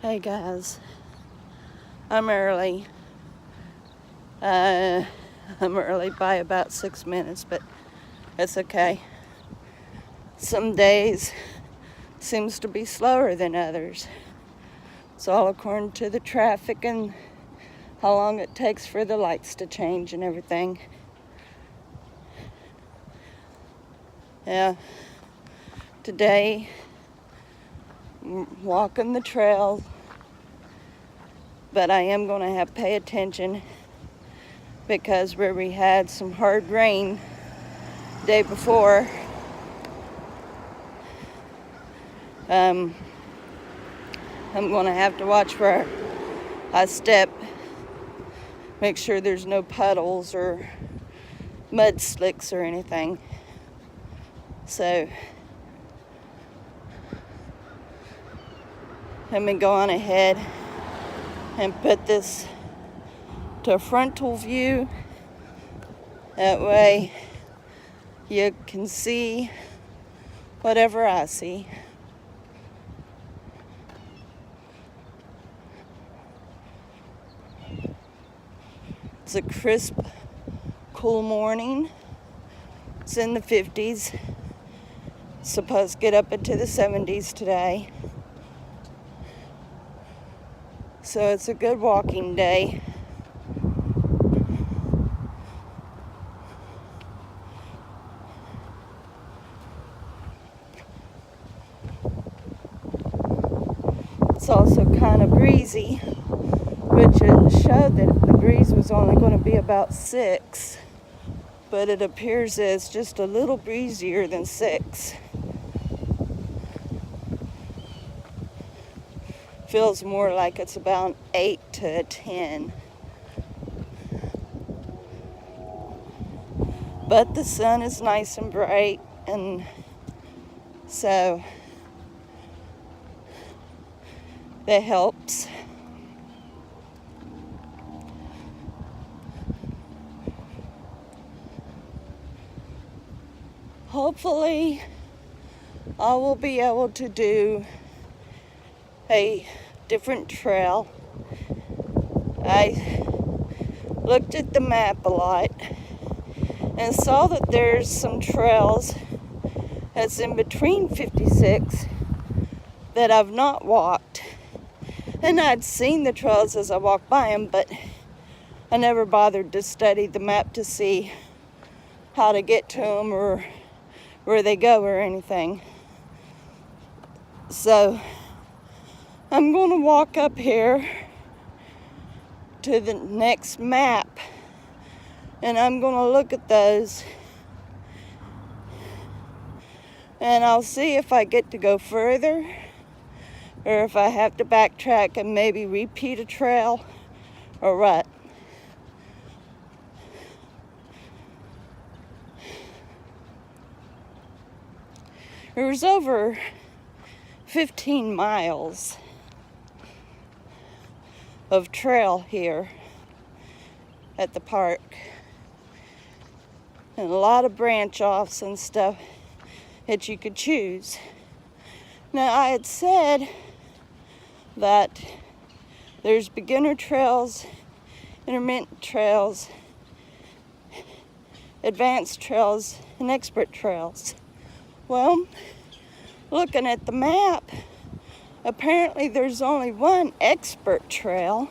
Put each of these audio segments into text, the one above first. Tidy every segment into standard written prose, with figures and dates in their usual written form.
Hey guys, I'm early. I'm early by about 6 minutes, but it's okay. Some days seems to be slower than others. It's all according to the traffic and how long it takes for the lights to change and everything. Yeah, today I'm walking the trail, but I am going to have to pay attention because where we had some hard rain the day before, I'm going to have to watch where I step, make sure there's no puddles or mud slicks or anything. So let me go on ahead and put this to frontal view. That way you can see whatever I see. It's a crisp, cool morning. It's in the 50s. Supposed to get up into the 70s today. So it's a good walking day. It's also kind of breezy, which it showed that the breeze was only going to be about 6, but it appears it's just a little breezier than 6. Feels more like it's about 8 to 10. But the sun is nice and bright, and so that helps. Hopefully, I will be able to do a different trail. I looked at the map a lot and saw that there's some trails that's in between 56 that I've not walked. And I'd seen the trails as I walked by them, but I never bothered to study the map to see how to get to them or where they go or anything. So I'm going to walk up here to the next map and I'm going to look at those and I'll see if I get to go further or if I have to backtrack and maybe repeat a trail or what. There's over 15 miles of trail here at the park and a lot of branch offs and stuff that you could choose. Now I had said that there's beginner trails, intermittent trails, advanced trails, and expert trails. Well, looking at the map, apparently there's only one expert trail.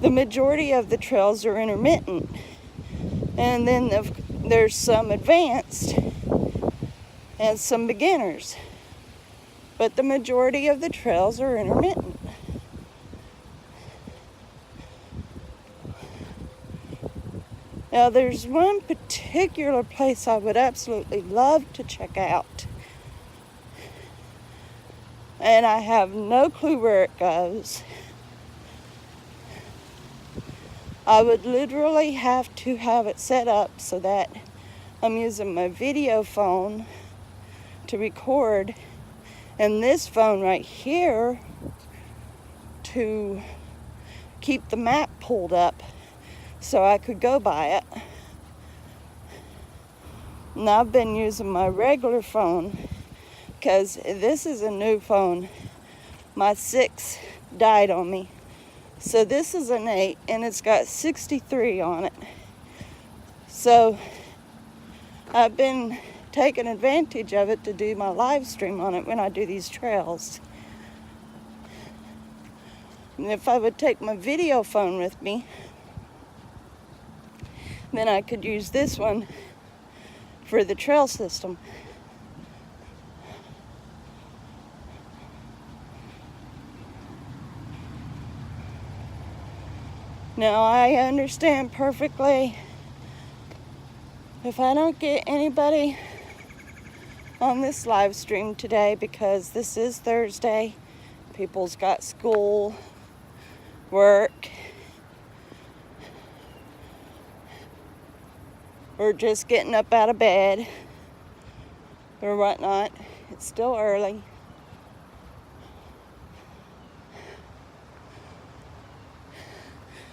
The majority of the trails are intermittent. And then there's some advanced and some beginners. But the majority of the trails are intermittent. Now there's one particular place I would absolutely love to check out. And I have no clue where it goes. I would literally have to have it set up so that I'm using my video phone to record and this phone right here to keep the map pulled up so I could go by it. And I've been using my regular phone because this is a new phone My 6 died on me. So this is an 8, and it's got 63 on it. So I've been taking advantage of it to do my live stream on it when I do these trails. And if I would take my video phone with me, then I could use this one for the trail system. Now, I understand perfectly if I don't get anybody on this live stream today, because this is Thursday, people's got school, work, or just getting up out of bed or whatnot. It's still early.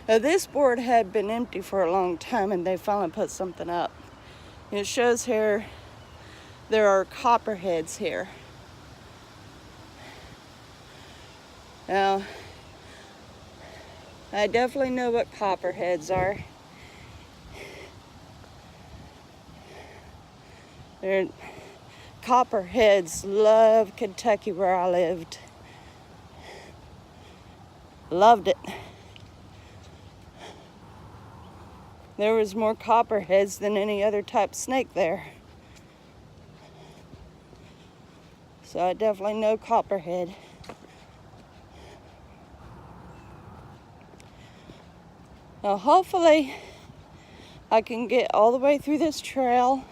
Now, this board had been empty for a long time, and they finally put something up. It shows here there are copperheads here. Now, I definitely know what copperheads are. Copperheads love Kentucky, where I lived. Loved it. There was more copperheads than any other type snake there. So I definitely know copperhead. Now hopefully I can get all the way through this trail.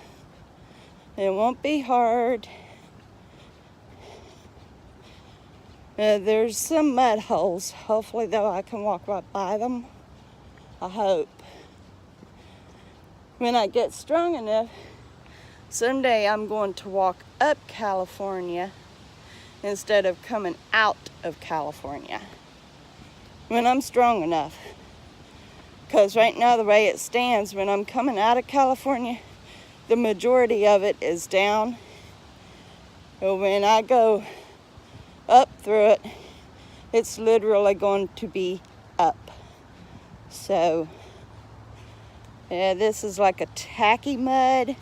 It won't be hard. There's some mud holes. Hopefully though I can walk right by them. I hope. When I get strong enough, someday I'm going to walk up California instead of coming out of California. When I'm strong enough. Because right now, the way it stands, when I'm coming out of California, the majority of it is down. But when I go up through it, it's literally going to be up. So, yeah, this is like a tacky mud,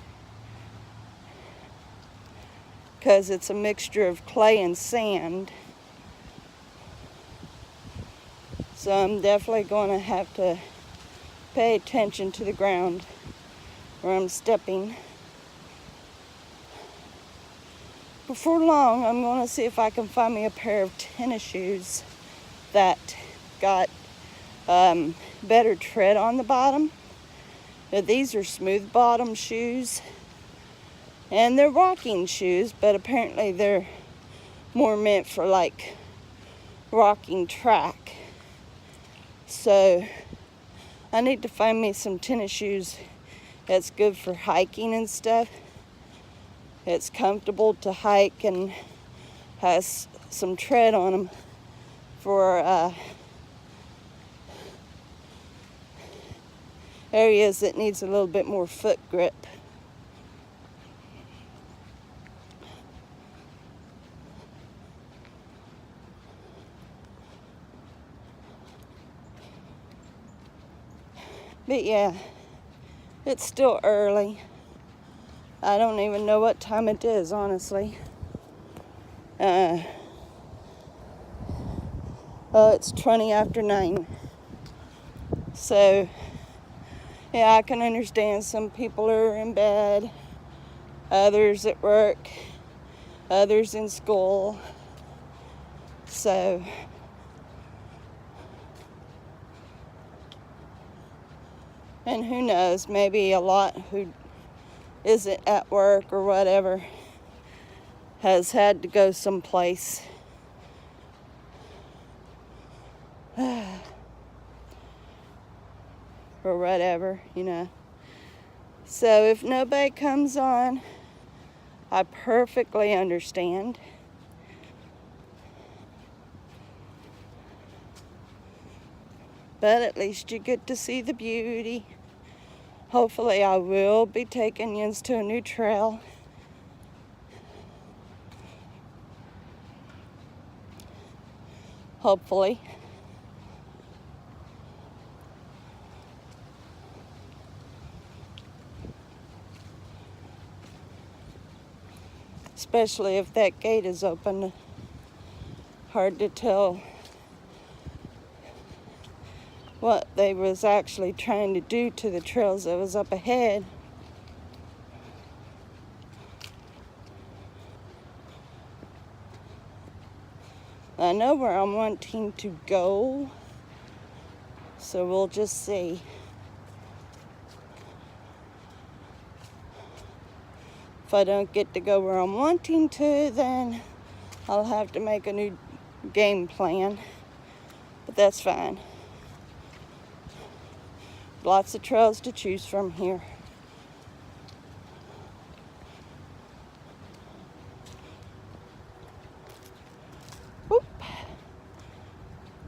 because it's a mixture of clay and sand. So I'm definitely going to have to pay attention to the ground where I'm stepping. Before long, I'm going to see if I can find me a pair of tennis shoes that got better tread on the bottom. Now, these are smooth bottom shoes, and they're walking shoes, but apparently they're more meant for like walking track. So I need to find me some tennis shoes that's good for hiking and stuff. It's comfortable to hike and has some tread on them for areas that needs a little bit more foot grip. But yeah, it's still early. I don't even know what time it is, honestly. It's 20 after 9. So, yeah, I can understand some people are in bed, others at work, others in school. So, and who knows, maybe a lot who isn't at work or whatever has had to go someplace. Or whatever, you know. So if nobody comes on, I perfectly understand. But at least you get to see the beauty. Hopefully I will be taking yous to a new trail. hopefully. Especially if that gate is open. Hard to tell what they was actually trying to do to the trails that was up ahead. I know where I'm wanting to go, so we'll just see. If I don't get to go where I'm wanting to, then I'll have to make a new game plan, but that's fine. Lots of trails to choose from here. Whoop.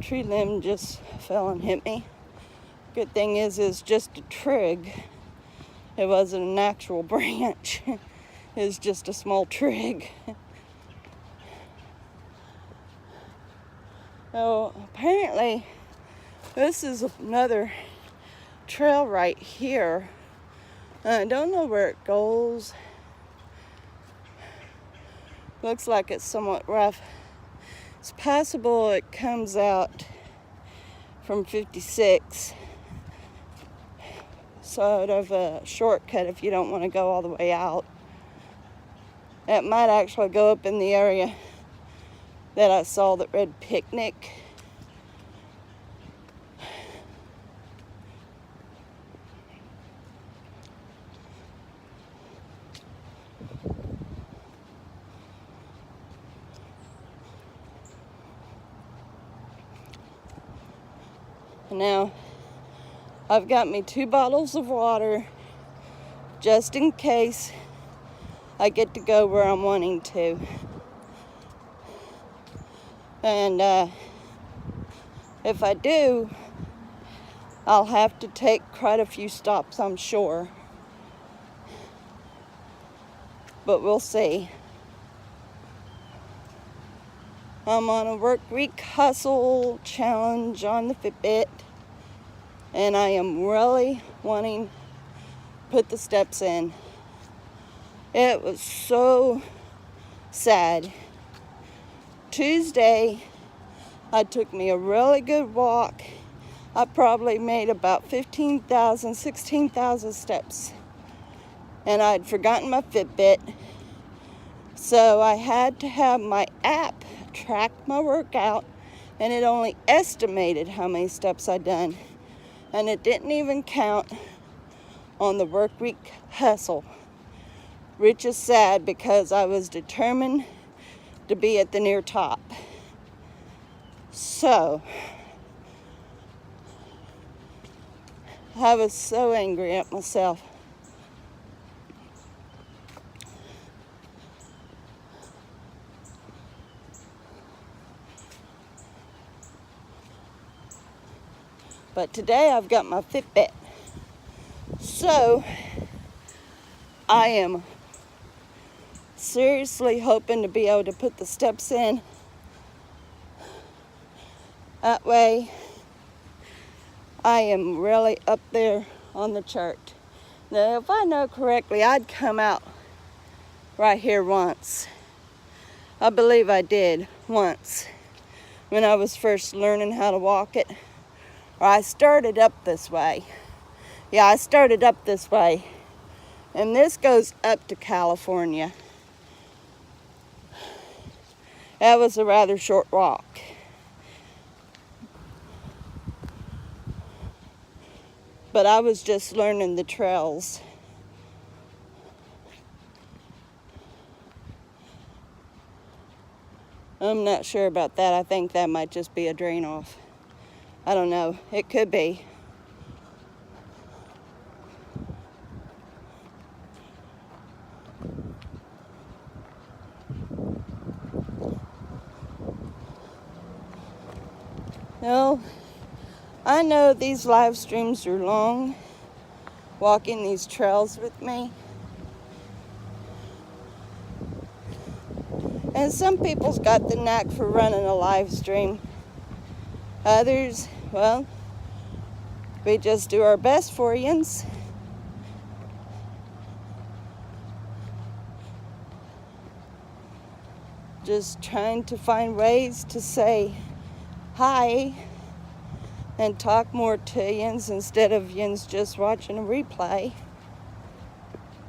Tree limb just fell and hit me. Good thing is it's just a twig. It wasn't an actual branch. It's just a small twig. So apparently this is another trail right here. I don't know where it goes. Looks like it's somewhat rough. It's possible it comes out from 56. Sort of a shortcut if you don't want to go all the way out. It might actually go up in the area that I saw that read picnic. Now, I've got me 2 bottles of water just in case I get to go where I'm wanting to. And if I do, I'll have to take quite a few stops, I'm sure. But we'll see. I'm on a work week hustle challenge on the Fitbit, and I am really wanting to put the steps in. It was so sad. Tuesday, I took me a really good walk. I probably made about 15,000, 16,000 steps. And I'd forgotten my Fitbit. So I had to have my app track my workout, and it only estimated how many steps I'd done. And it didn't even count on the work week hustle, which is sad because I was determined to be at the near top. So I was so angry at myself. But today I've got my Fitbit. So I am seriously hoping to be able to put the steps in. That way I am really up there on the chart. Now, if I know correctly, I'd come out right here once. I believe I did once when I was first learning how to walk it. Or I started up this way. Yeah, I started up this way. And this goes up to California. That was a rather short walk. But I was just learning the trails. I'm not sure about that. I think that might just be a drain off. I don't know. It could be. No, I know these live streams are long, walking these trails with me. And some people's got the knack for running a live stream. Others, well, we just do our best for yins. Just trying to find ways to say hi and talk more to yins instead of yins just watching a replay.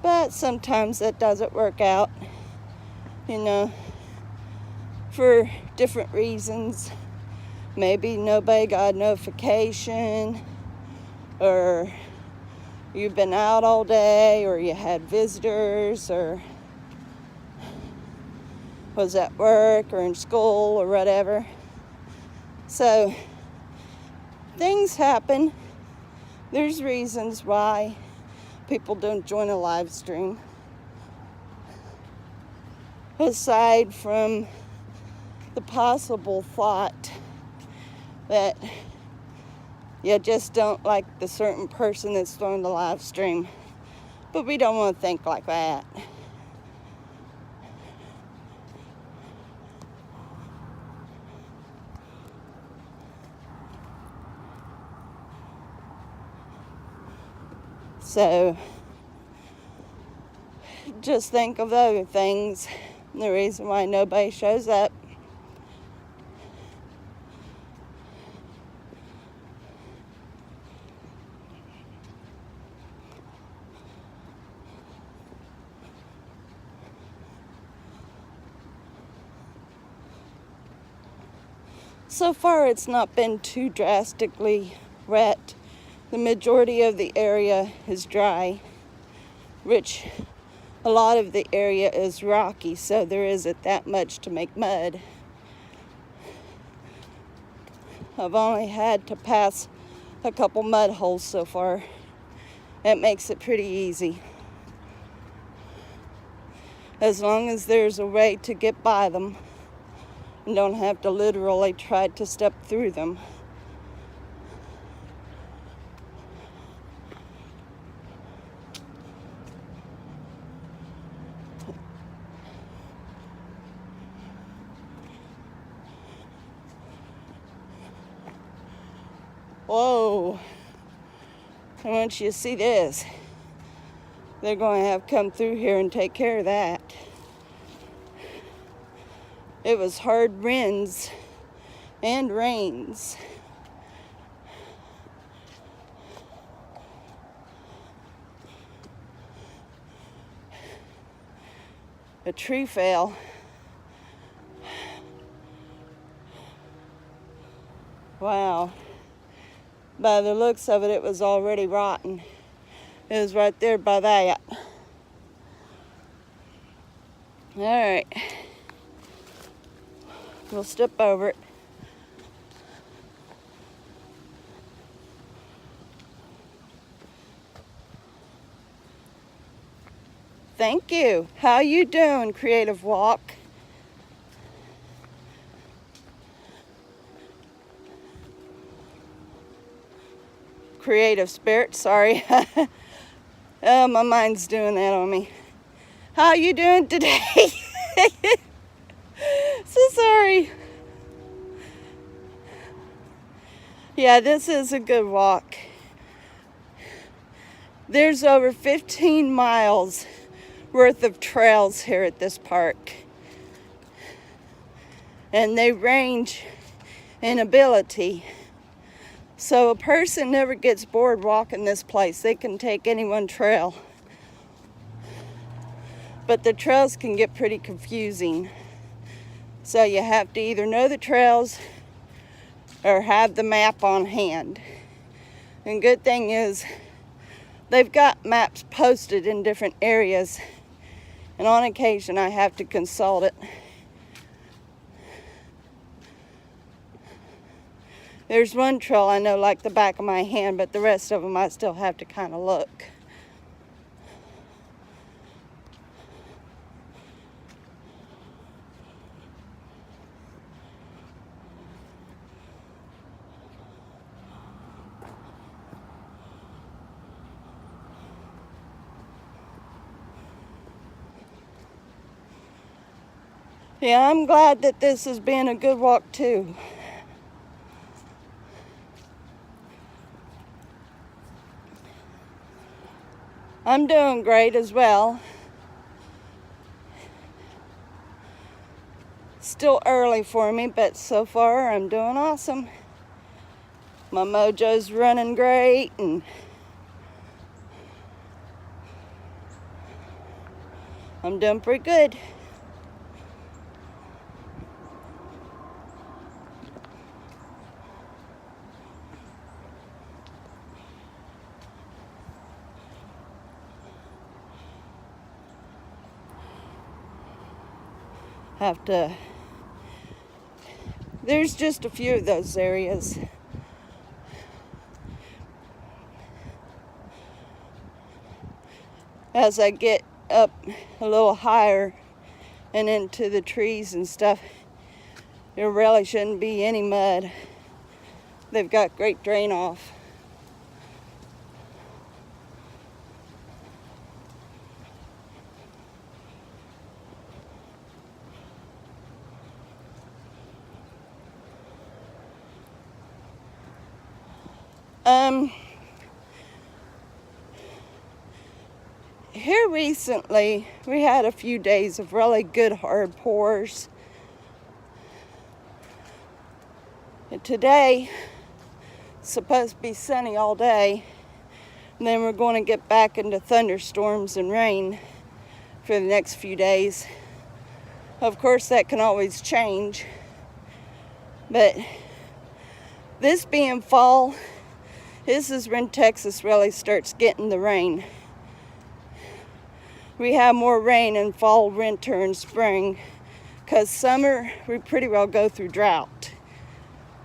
But sometimes that doesn't work out, for different reasons. Maybe nobody got a notification, or you've been out all day, or you had visitors, or was at work or in school or whatever. So things happen. There's reasons why people don't join a live stream. Aside from the possible thought that you just don't like the certain person that's doing the live stream. But we don't want to think like that. So just think of other things. The reason why nobody shows up. So far, it's not been too drastically wet. The majority of the area is dry, which a lot of the area is rocky, so there isn't that much to make mud. I've only had to pass a couple mud holes so far. It makes it pretty easy. As long as there's a way to get by them and don't have to literally try to step through them. Whoa, I want you to see this. They're going to have come through here and take care of that. It was hard winds and rains. A tree fell. Wow. By the looks of it, it was already rotten. It was right there by that. All right. We'll step over it. Thank you. How you doing, Creative Walk? Creative Spirit, sorry. Oh, my mind's doing that on me. How you doing today? So sorry. Yeah, this is a good walk. There's over 15 miles worth of trails here at this park. And they range in ability. So a person never gets bored walking this place. They can take any one trail. But the trails can get pretty confusing. So you have to either know the trails or have the map on hand. And good thing is they've got maps posted in different areas. And on occasion I have to consult it. There's one trail I know like the back of my hand, but the rest of them I still have to kind of look. Yeah, I'm glad that this has been a good walk too. I'm doing great as well. Still early for me, but so far I'm doing awesome. My mojo's running great, and I'm doing pretty good. There's just a few of those areas. As I get up a little higher and into the trees and stuff, there really shouldn't be any mud. They've got great drain off. Here recently, we had a few days of really good hard pours. And today, it's supposed to be sunny all day. And then we're going to get back into thunderstorms and rain for the next few days. Of course, that can always change. But this being fall, this is when Texas really starts getting the rain. We have more rain in fall, winter, and spring, because summer we pretty well go through drought.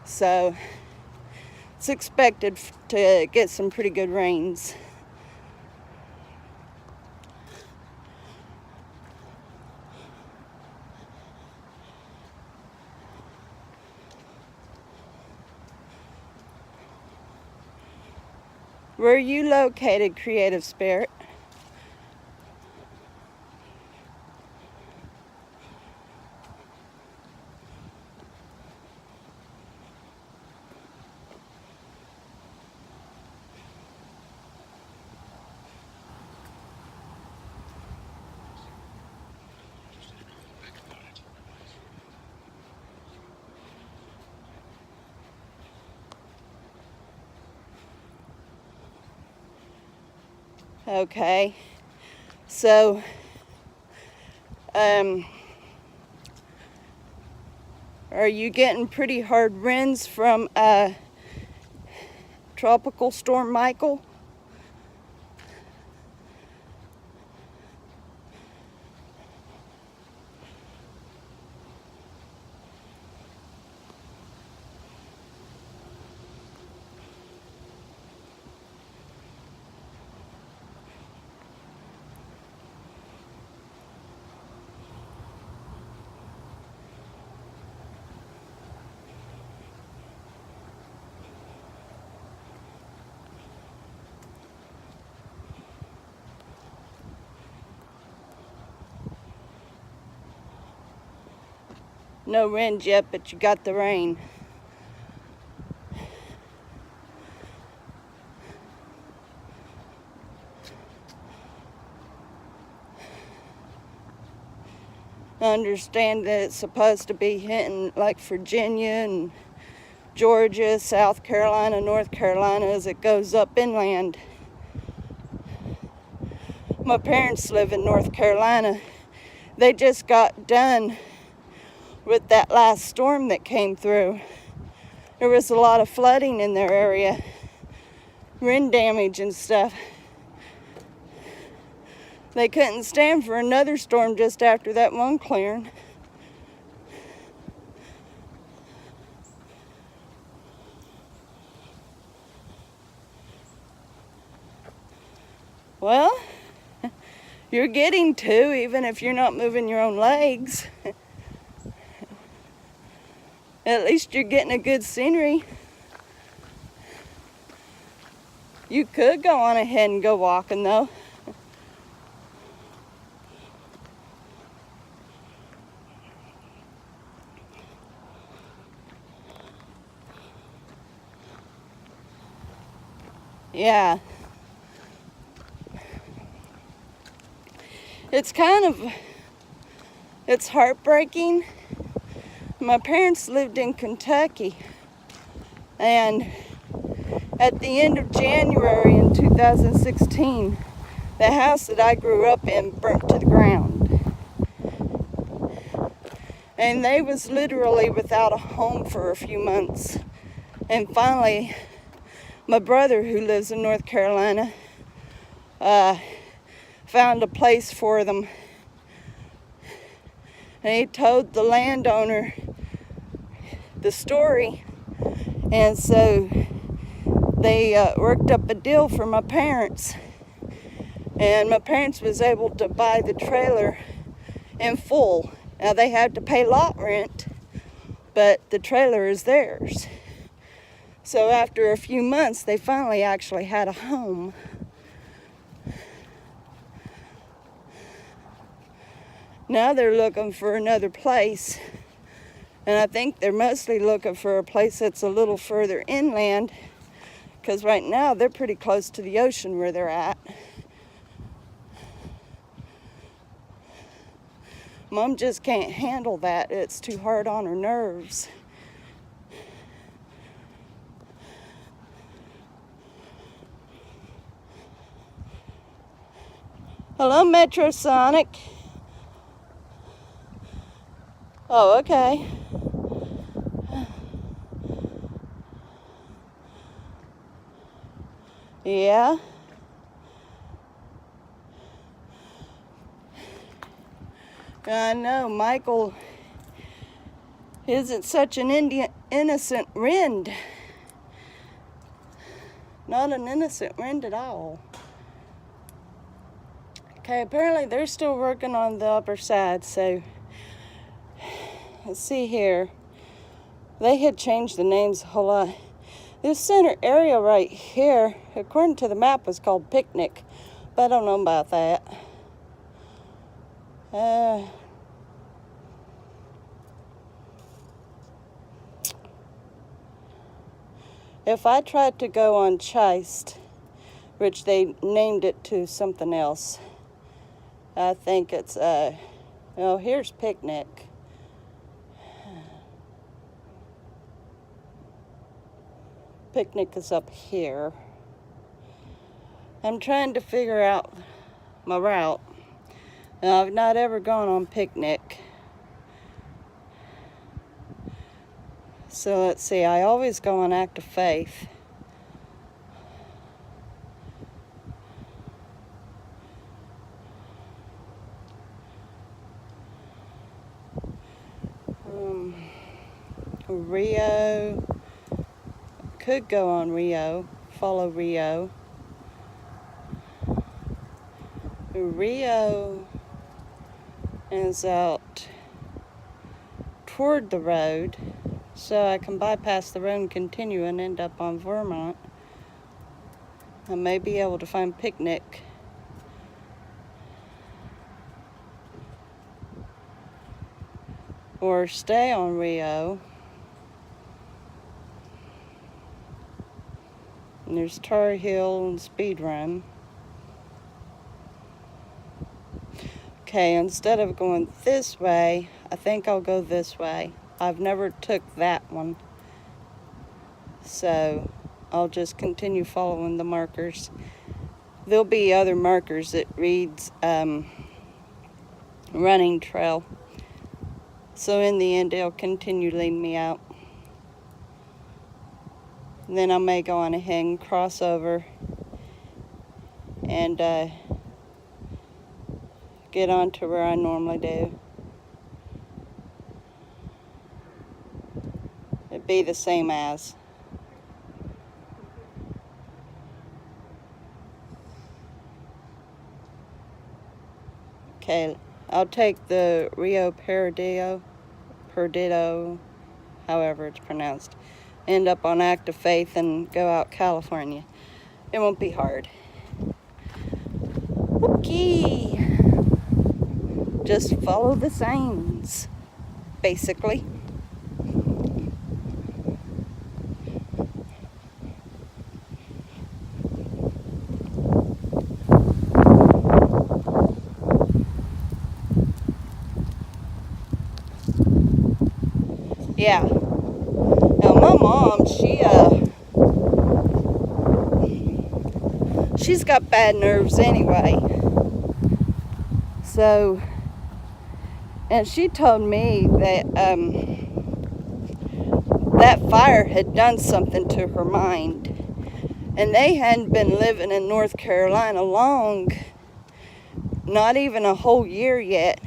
So it's expected to get some pretty good rains. Where are you located, Creative Spirit? Okay, so are you getting pretty hard winds from Tropical Storm Michael? No wind yet, but you got the rain. I understand that it's supposed to be hitting like Virginia and Georgia, South Carolina, North Carolina as it goes up inland. My parents live in North Carolina. They just got done with that last storm that came through. There was a lot of flooding in their area, wind damage and stuff. They couldn't stand for another storm just after that one clearing. Well, you're getting to, even if you're not moving your own legs. At least you're getting a good scenery. You could go on ahead and go walking though. Yeah. it's heartbreaking. My parents lived in Kentucky, and at the end of January in 2016, the house that I grew up in burnt to the ground. And they was literally without a home for a few months. And finally, my brother, who lives in North Carolina, found a place for them. And he told the landowner the story. And so they worked up a deal for my parents. And my parents was able to buy the trailer in full. Now they had to pay lot rent, but the trailer is theirs. So after a few months, they finally actually had a home. Now they're looking for another place. And I think they're mostly looking for a place that's a little further inland, because right now they're pretty close to the ocean where they're at. Mom just can't handle that. It's too hard on her nerves. Hello, Metrosonic. Oh, okay. Yeah. I know, Michael isn't such an innocent Rind. Not an innocent Rind at all. Okay, apparently they're still working on the upper side, so let's see here. They had changed the names a whole lot. This center area right here, according to the map, was called Picnic, but I don't know about that. If I tried to go on Chist, which they named it to something else, I think it's, oh, here's Picnic. Picnic is up here. I'm trying to figure out my route. Now, I've not ever gone on Picnic. So let's see, I always go on Act of Faith. Rio, could go on Rio, follow Rio. Rio is out toward the road, so I can bypass the road and continue and end up on Vermont. I may be able to find Picnic. Or stay on Rio. And there's Tar Heel and Speed Run. Okay, instead of going this way, I think I'll go this way. I've never took that one. So I'll just continue following the markers. There'll be other markers that reads running trail. So in the end, it'll continue leading me out. And then I may go on ahead and cross over and get on to where I normally do. It'd be the same as. Okay, I'll take the Rio Perdido, however it's pronounced. End up on Act of Faith and go out California. It won't be hard. Okay. Just follow the signs, basically. Yeah. Now my mom, she's got bad nerves anyway. So, and she told me that that fire had done something to her mind. And they hadn't been living in North Carolina long, not even a whole year yet.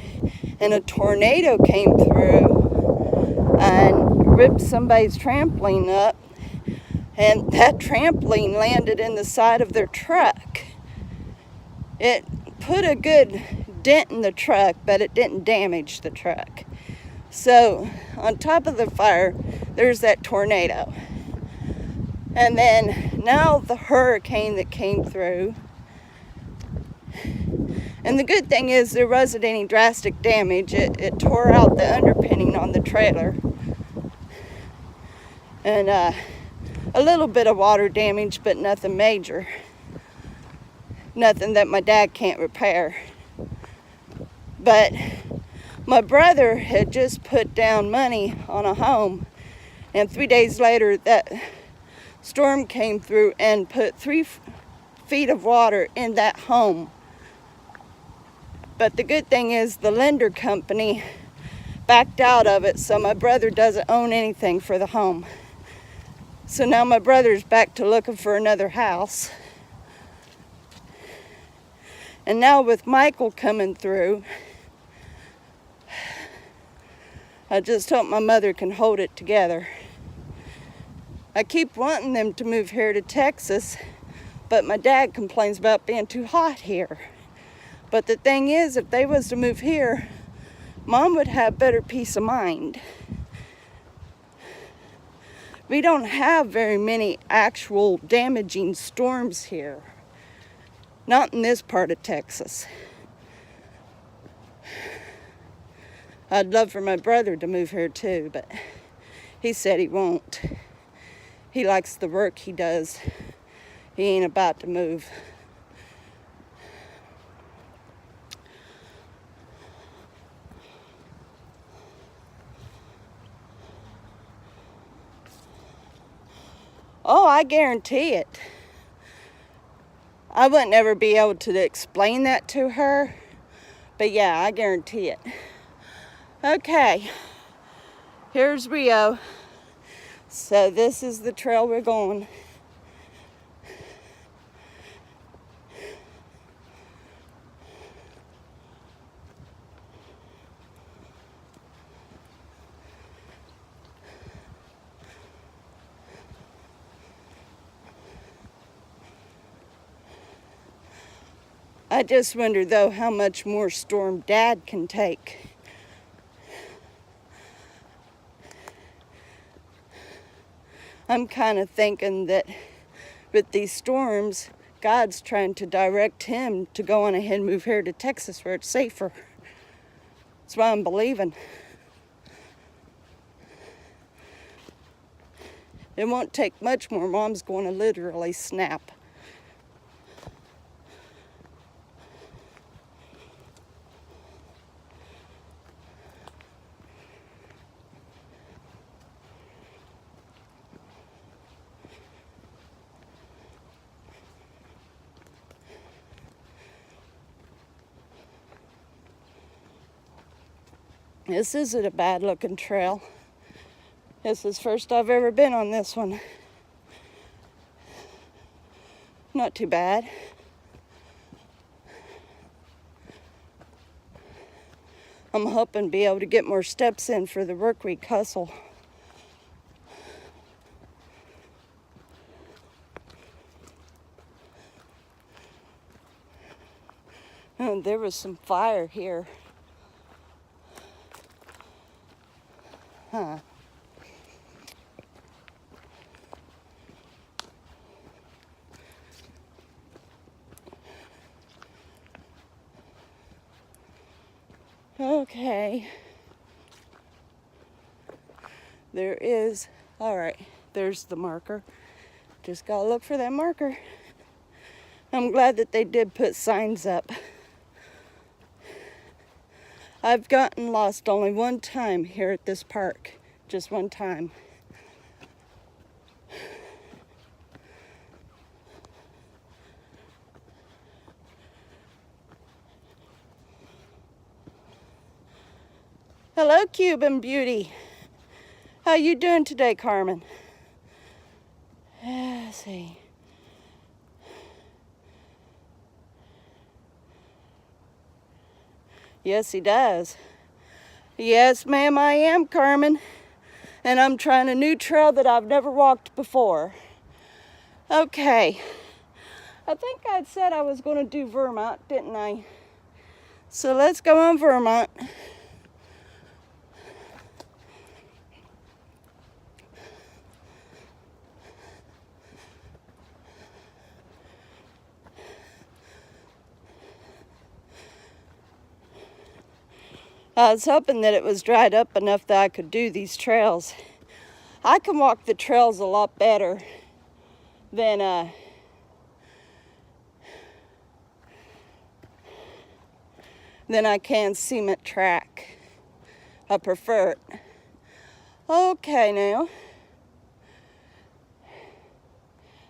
And a tornado came through and ripped somebody's trampoline up. And that trampoline landed in the side of their truck. It put a good dent in the truck, but it didn't damage the truck. So on top of the fire, there's that tornado. And then now the hurricane that came through. And the good thing is there wasn't any drastic damage. It tore out the underpinning on the trailer. And a little bit of water damage, but nothing major. Nothing that my dad can't repair. But my brother had just put down money on a home. And 3 days later, that storm came through and put 3 feet of water in that home. But the good thing is the lender company backed out of it, so my brother doesn't own anything for the home. So now my brother's back to looking for another house. And now with Michael coming through, I just hope my mother can hold it together. I keep wanting them to move here to Texas, but my dad complains about being too hot here. But the thing is, if they was to move here, Mom would have better peace of mind. We don't have very many actual damaging storms here. Not in this part of Texas. I'd love for my brother to move here too, but he said he won't. He likes the work he does. He ain't about to move. Oh, I guarantee it. I wouldn't ever be able to explain that to her, but yeah, I guarantee it. Okay, here's Rio. So this is the trail we're going. I just wonder though how much more storm Dad can take. I'm kind of thinking that with these storms, God's trying to direct him to go on ahead and move here to Texas where it's safer. That's why I'm believing. It won't take much more. Mom's going to literally snap. This isn't a bad looking trail. This is first I've ever been on this one. Not too bad. I'm hoping to be able to get more steps in for the work week hustle. Oh, there was some fire here. Huh. Okay. There is, all right, there's the marker. Just gotta look for that marker. I'm glad that they did put signs up. I've gotten lost only one time here at this park, just one time. Hello, Cuban Beauty. How you doing today, Carmen? Let's see. Yes, he does. Yes, ma'am, I am, Carmen. And I'm trying a new trail that I've never walked before. Okay. I think I'd said I was going to do Vermont, didn't I? So let's go on Vermont. I was hoping that it was dried up enough that I could do these trails. I can walk the trails a lot better than I can cement track. I prefer it. Okay, now.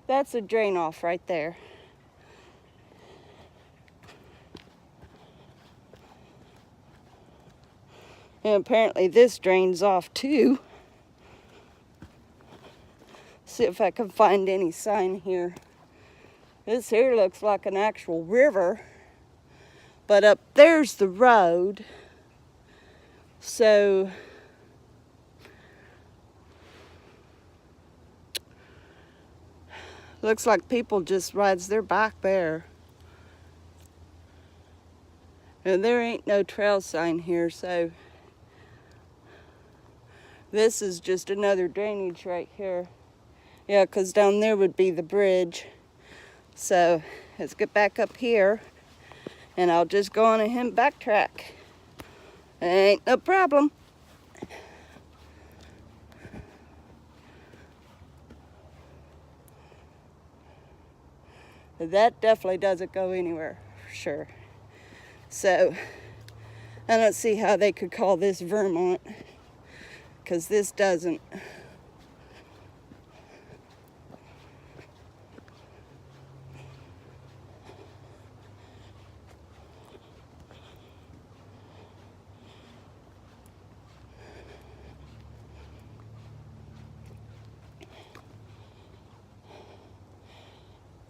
That's a drain off right there. And apparently this drains off too. See if I can find any sign here. This here looks like an actual river, but up there's the road. So looks like people just rides their bike there. And there ain't no trail sign here, so this is just another drainage right here. Yeah, because down there would be the bridge. So let's get back up here and I'll just go on ahead and backtrack. Ain't no problem. That definitely doesn't go anywhere, for sure. So I don't see how they could call this Vermont, because this doesn't.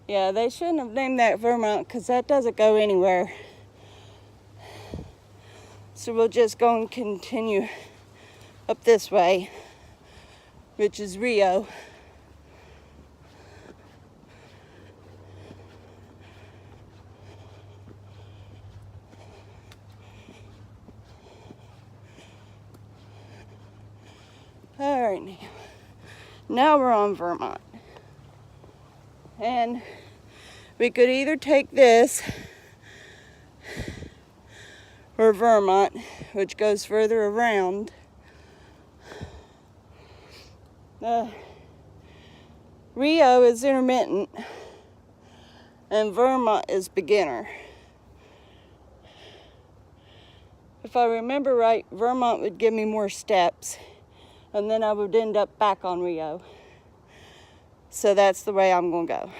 Yeah, they shouldn't have named that Vermont because that doesn't go anywhere. So we'll just go and continue up this way, which is Rio. All right, now we're on Vermont. And we could either take this or Vermont, which goes further around. Rio is intermittent and Vermont is beginner. If I remember right, Vermont would give me more steps and then I would end up back on Rio. So that's the way I'm going to go.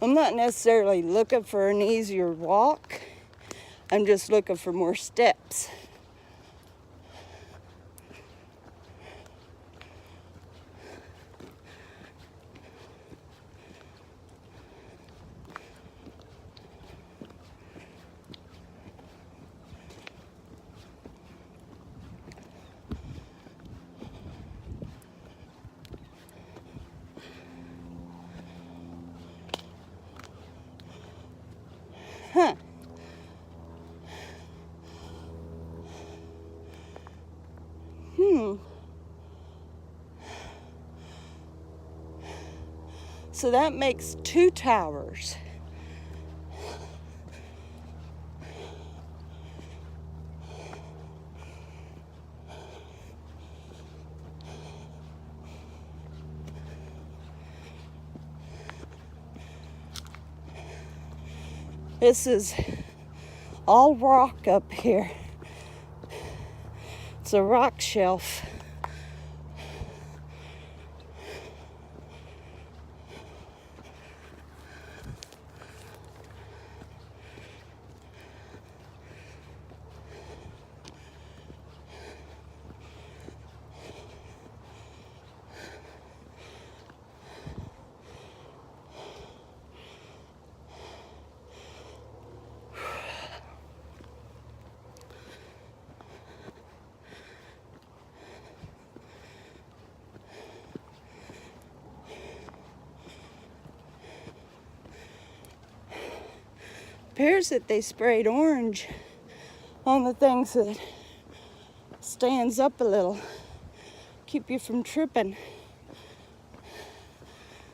I'm not necessarily looking for an easier walk. I'm just looking for more steps. Huh. So that makes 2 towers. This is all rock up here. It's a rock shelf. Appears that they sprayed orange on the things that stands up a little, keep you from tripping,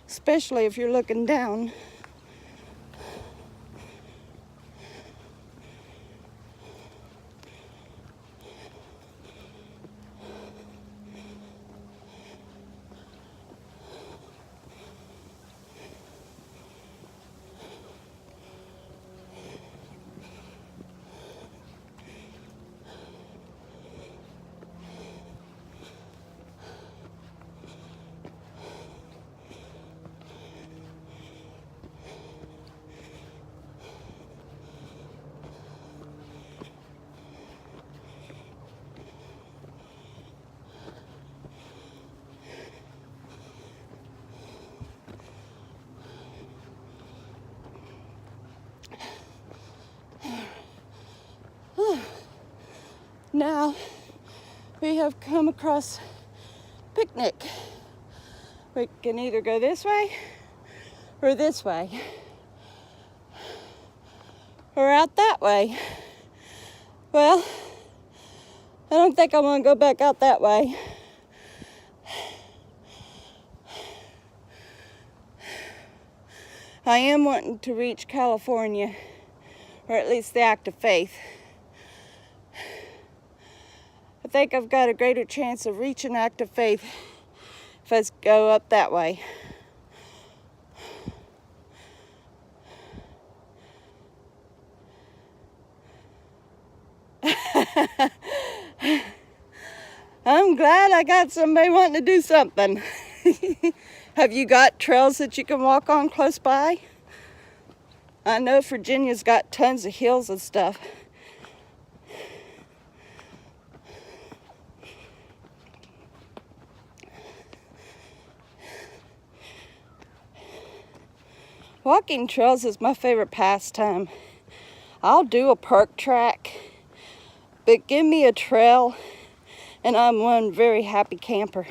especially if you're looking down. Now we have come across picnic. We can either go this way or this way or out that way. Well, I don't think I want to go back out that way. I am wanting to reach California, or at least the Act of Faith. I think I've got a greater chance of reaching Act of Faith if I go up that way. I'm glad I got somebody wanting to do something. Have you got trails that you can walk on close by? I know Virginia's got tons of hills and stuff. Walking trails is my favorite pastime. I'll do a park track, but give me a trail and I'm one very happy camper,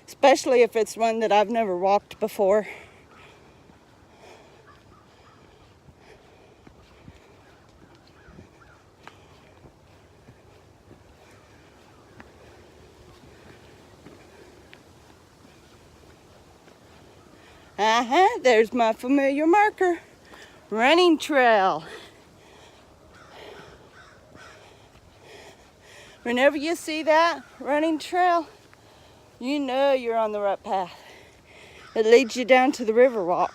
especially if it's one that I've never walked before. There's my familiar marker. Running trail. Whenever you see that running trail, you know you're on the right path. It leads you down to the Riverwalk.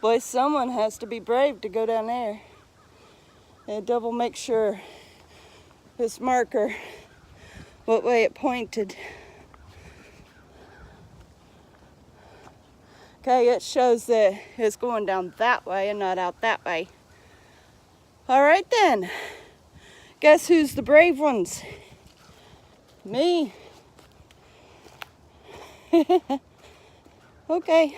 Boy, someone has to be brave to go down there and double make sure this marker, what way it pointed. Okay, it shows that it's going down that way and not out that way. All right then, guess who's the brave ones? Me. Okay.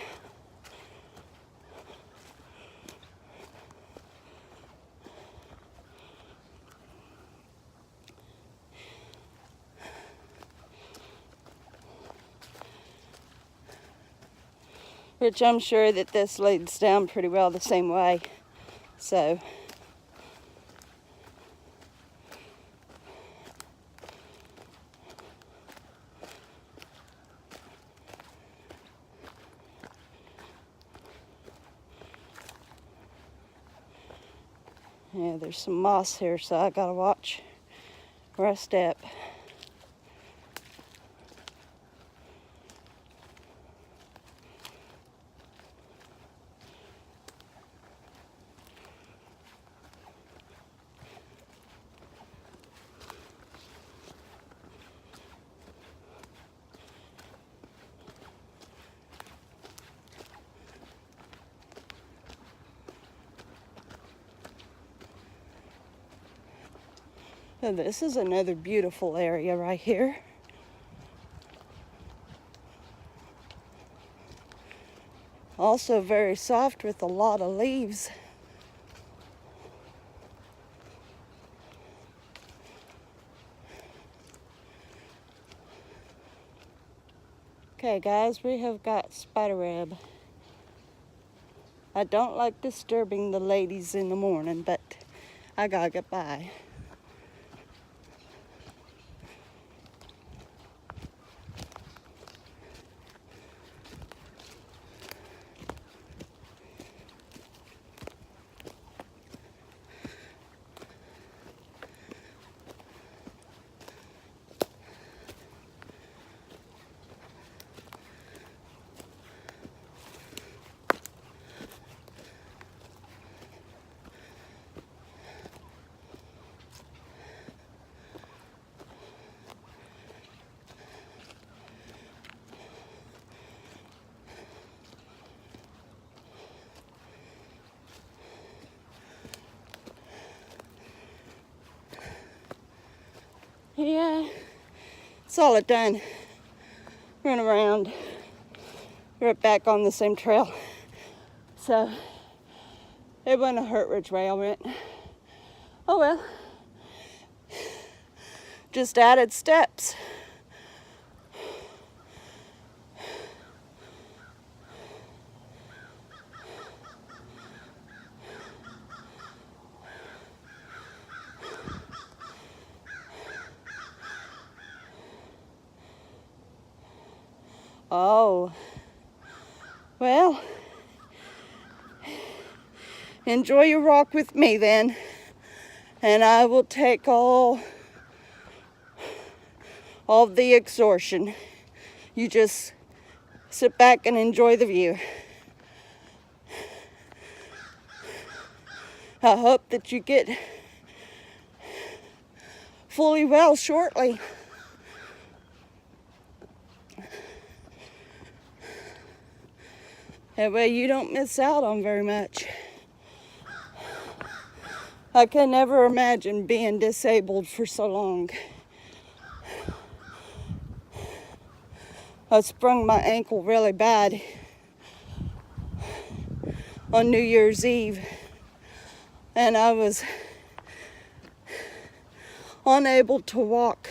Which I'm sure that this leads down pretty well the same way. So, yeah, there's some moss here, so I gotta watch where I step. So this is another beautiful area right here. Also very soft with a lot of leaves. Okay guys, we have got spider web. I don't like disturbing the ladies in the morning, but I gotta get by. Yeah, it's all done. Run around. Right back on the same trail. So, it wouldn't hurt which way I went. Oh well. Just added steps. Oh, well, enjoy your walk with me then, and I will take all the exhaustion. You just sit back and enjoy the view. I hope that you get fully well shortly. That way you don't miss out on very much. I can never imagine being disabled for so long. I sprung my ankle really bad on New Year's Eve, and I was unable to walk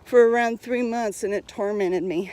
for around 3 months, and it tormented me.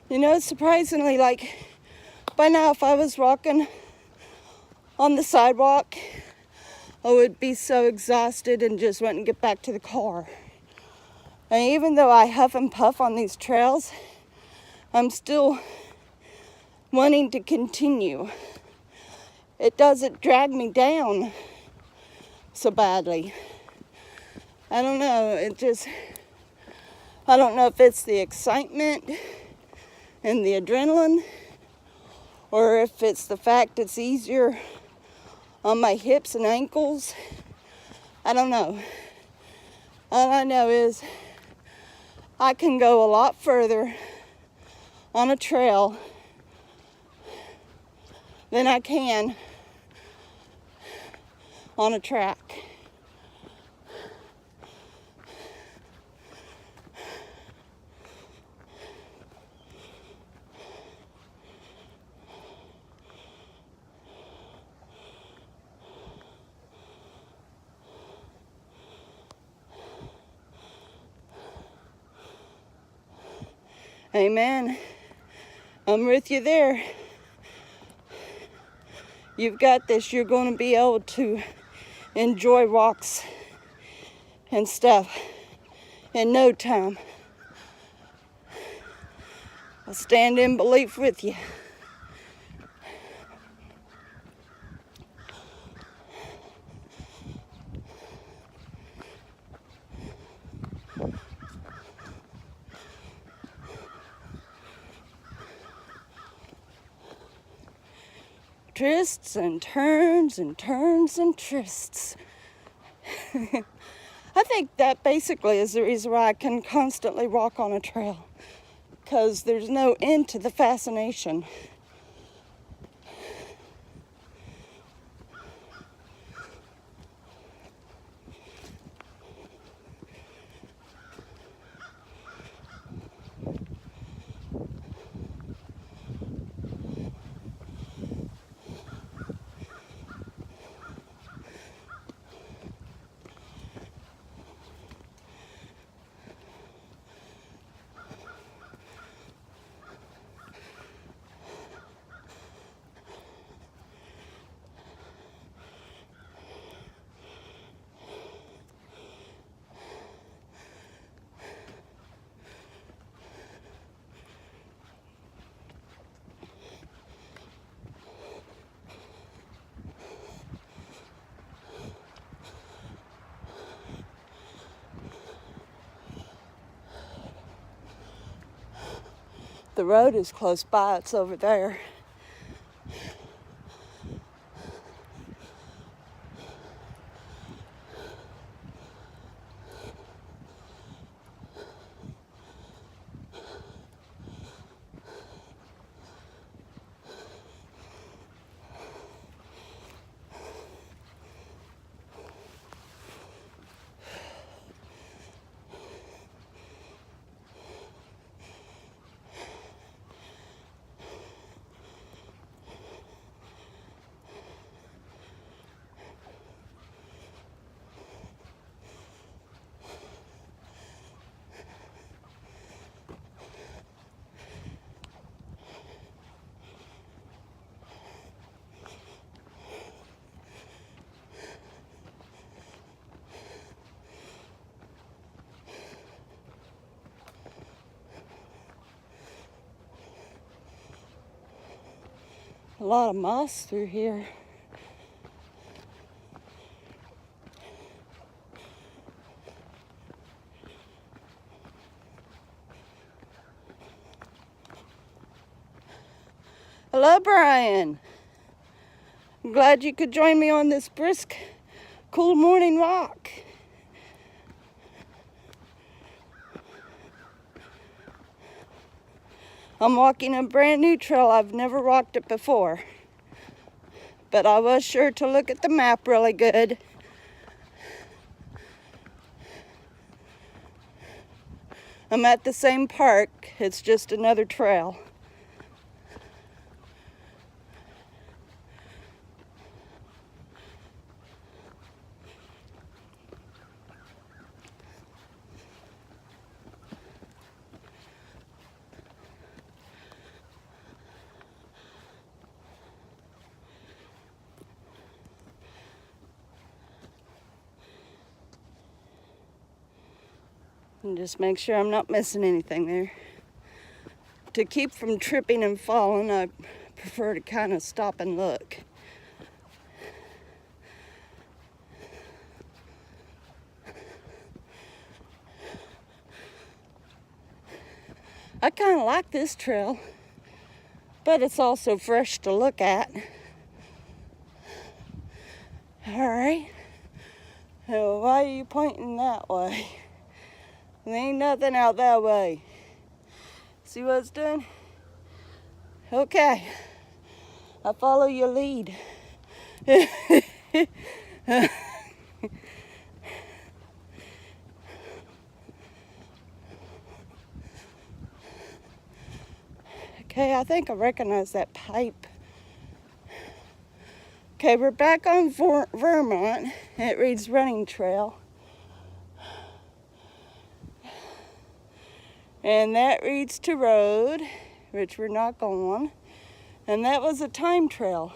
You know, surprisingly, like, by now if I was walking on the sidewalk, I would be so exhausted and just want to get back to the car. And even though I huff and puff on these trails, I'm still wanting to continue. It doesn't drag me down so badly. I don't know, I don't know if it's the excitement and the adrenaline, or if it's the fact it's easier on my hips and ankles. I don't know. All I know is I can go a lot further on a trail than I can on a track. Amen. I'm with you there. You've got this. You're going to be able to enjoy walks and stuff in no time. I'll stand in belief with you. Twists and turns and turns and twists. I think that basically is the reason why I can constantly walk on a trail, because there's no end to the fascination. The road is close by, it's over there. A lot of moss through here. Hello, Brian. I'm glad you could join me on this brisk, cool morning walk. I'm walking a brand new trail. I've never walked it before, but I was sure to look at the map really good. I'm at the same park. It's just another trail. And just make sure I'm not missing anything there. To keep from tripping and falling, I prefer to kind of stop and look. I kind of like this trail, but it's also fresh to look at. All right. So why are you pointing that way? There ain't nothing out that way. See what it's doing? Okay. I follow your lead. Okay, I think I recognize that pipe. Okay, we're back on Vermont. It reads running trail. And that reads to road, which we're not going. And that was a time trail.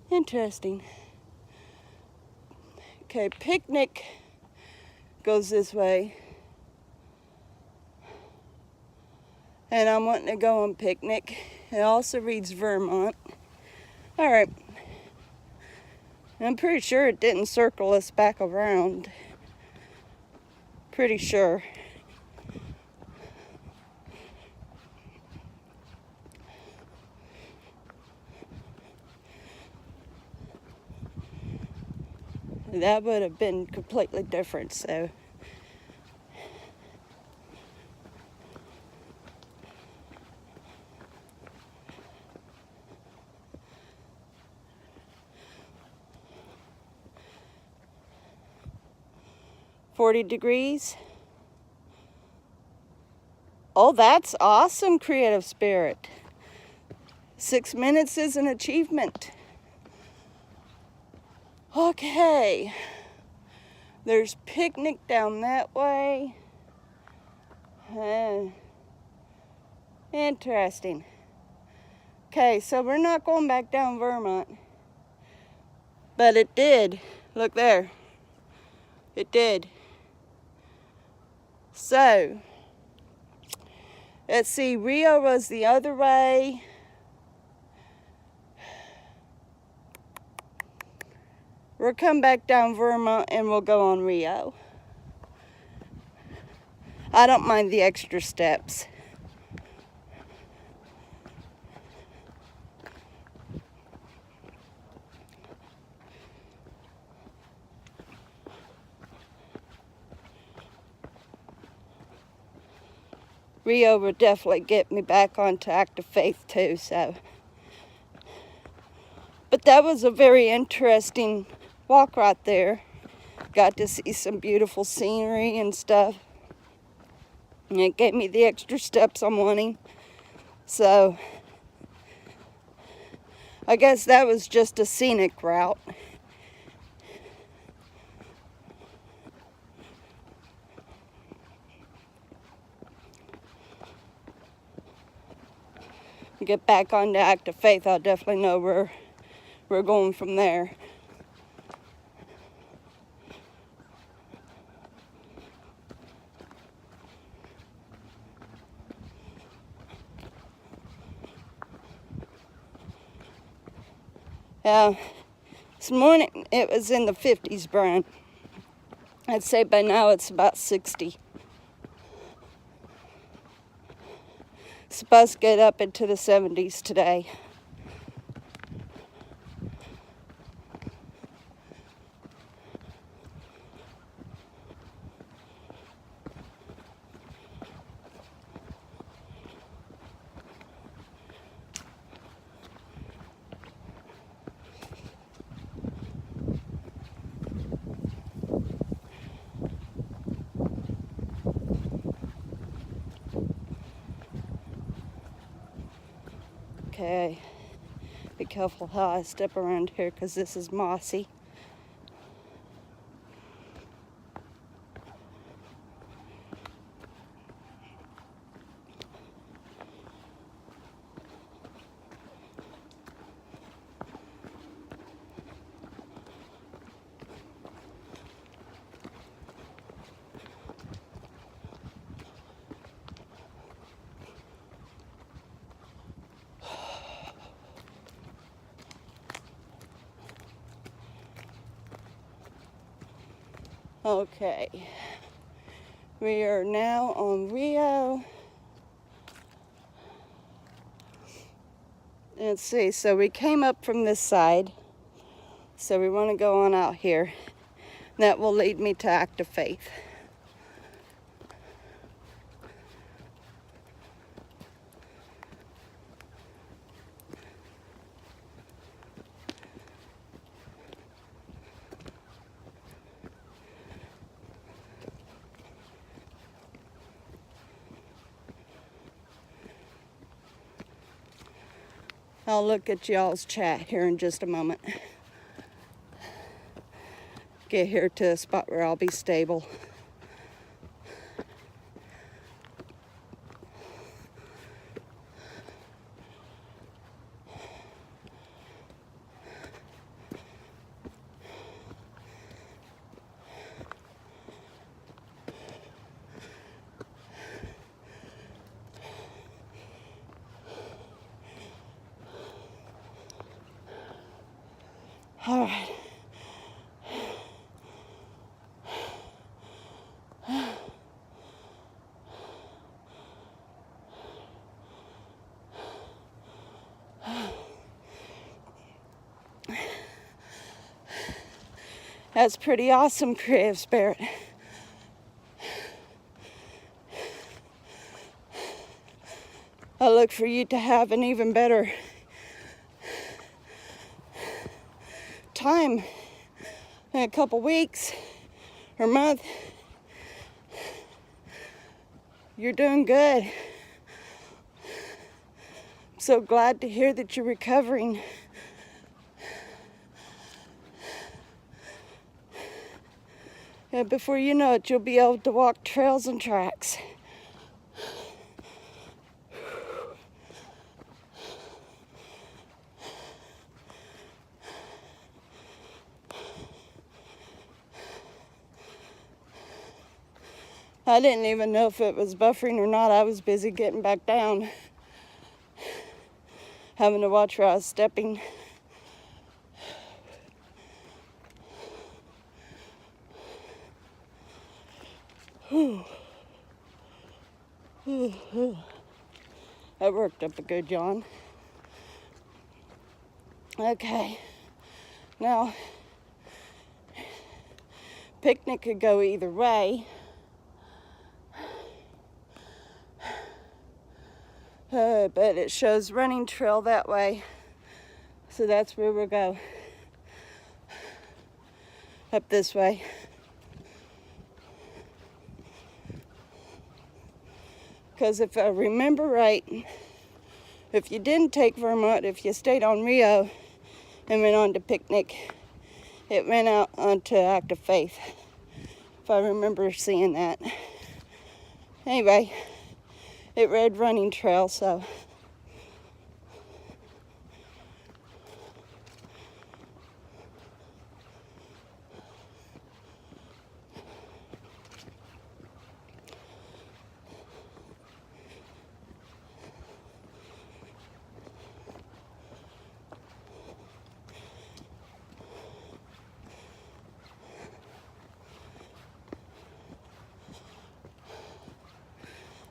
Interesting. Okay, picnic goes this way. And I'm wanting to go on picnic. It also reads Vermont. All right. I'm pretty sure it didn't circle us back around. Pretty sure. That would have been completely different, so. $40. Oh, that's awesome, creative spirit. 6 minutes is an achievement. Okay. There's picnic down that way. Interesting. Okay, so we're not going back down Vermont. But it did. Look there. It did. So, let's see. Rio was the other way. We'll come back down Vermont and we'll go on Rio. I don't mind the extra steps. Rio would definitely get me back onto Active Faith too, so. But that was a very interesting walk right there. Got to see some beautiful scenery and stuff. And it gave me the extra steps I'm wanting. So, I guess that was just a scenic route. Get back onto Active Faith, I'll definitely know where we're going from there. This morning it was in the 50s, Brian. I'd say by now it's about 60. It's supposed to get up into the 70s today. Okay, be careful how I step around here because this is mossy. Okay, we are now on Rio. Let's see, so we came up from this side, so we want to go on out here. That will lead me to Active Faith. I'll look at y'all's chat here in just a moment. Get here to a spot where I'll be stable. All right. That's pretty awesome, Creative Spirit. I look for you to have an even better time in a couple weeks or month. You're doing good. I'm so glad to hear that you're recovering. And before you know it, you'll be able to walk trails and tracks. I didn't even know if it was buffering or not. I was busy getting back down, having to watch where I was stepping. That worked up a good yawn. Okay, now, picnic could go either way. But it shows running trail that way, so that's where we'll go. Up this way. Because if I remember right, if you didn't take Vermont, if you stayed on Rio and went on to picnic, it went out onto Act of Faith. If I remember seeing that. Anyway, it read running trail, so.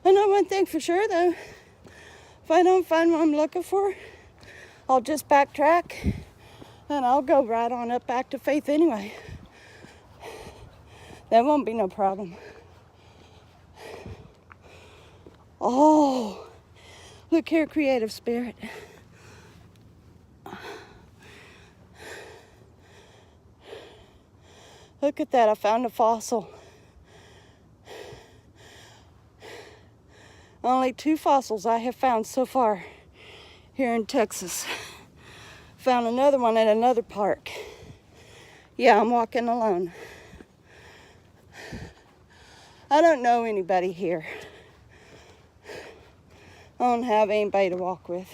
I know one thing for sure though, if I don't find what I'm looking for, I'll just backtrack and I'll go right on up back to Faith anyway. That won't be no problem. Oh, look here, Creative Spirit. Look at that, I found a fossil. Only 2 fossils I have found so far here in Texas. Found another one at another park. Yeah, I'm walking alone. I don't know anybody here. I don't have anybody to walk with.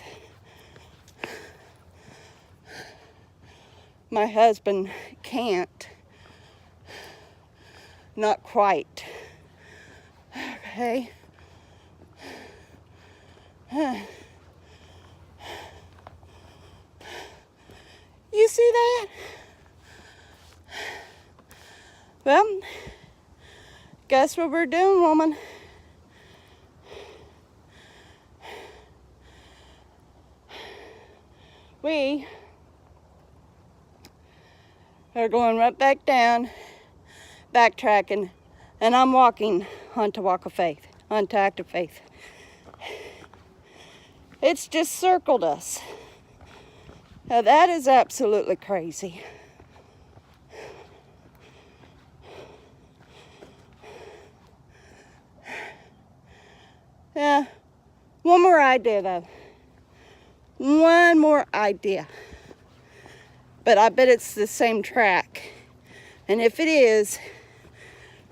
My husband can't. Not quite. Okay. You see that? Well, guess what we're doing, woman? We are going right back down, backtracking, and I'm walking onto Walk of Faith, onto Act of Faith. It's just circled us. Now that is absolutely crazy. Yeah, one more idea though. One more idea. But I bet it's the same track. And if it is,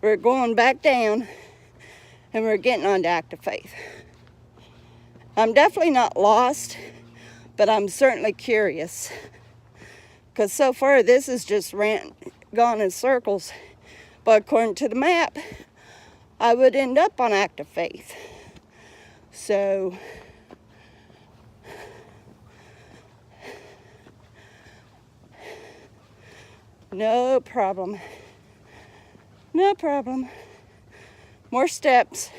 we're going back down and we're getting on to Act of Faith. I'm definitely not lost, but I'm certainly curious. Because so far this is just gone in circles. But according to the map, I would end up on Act of Faith. So, No problem. No problem. More steps.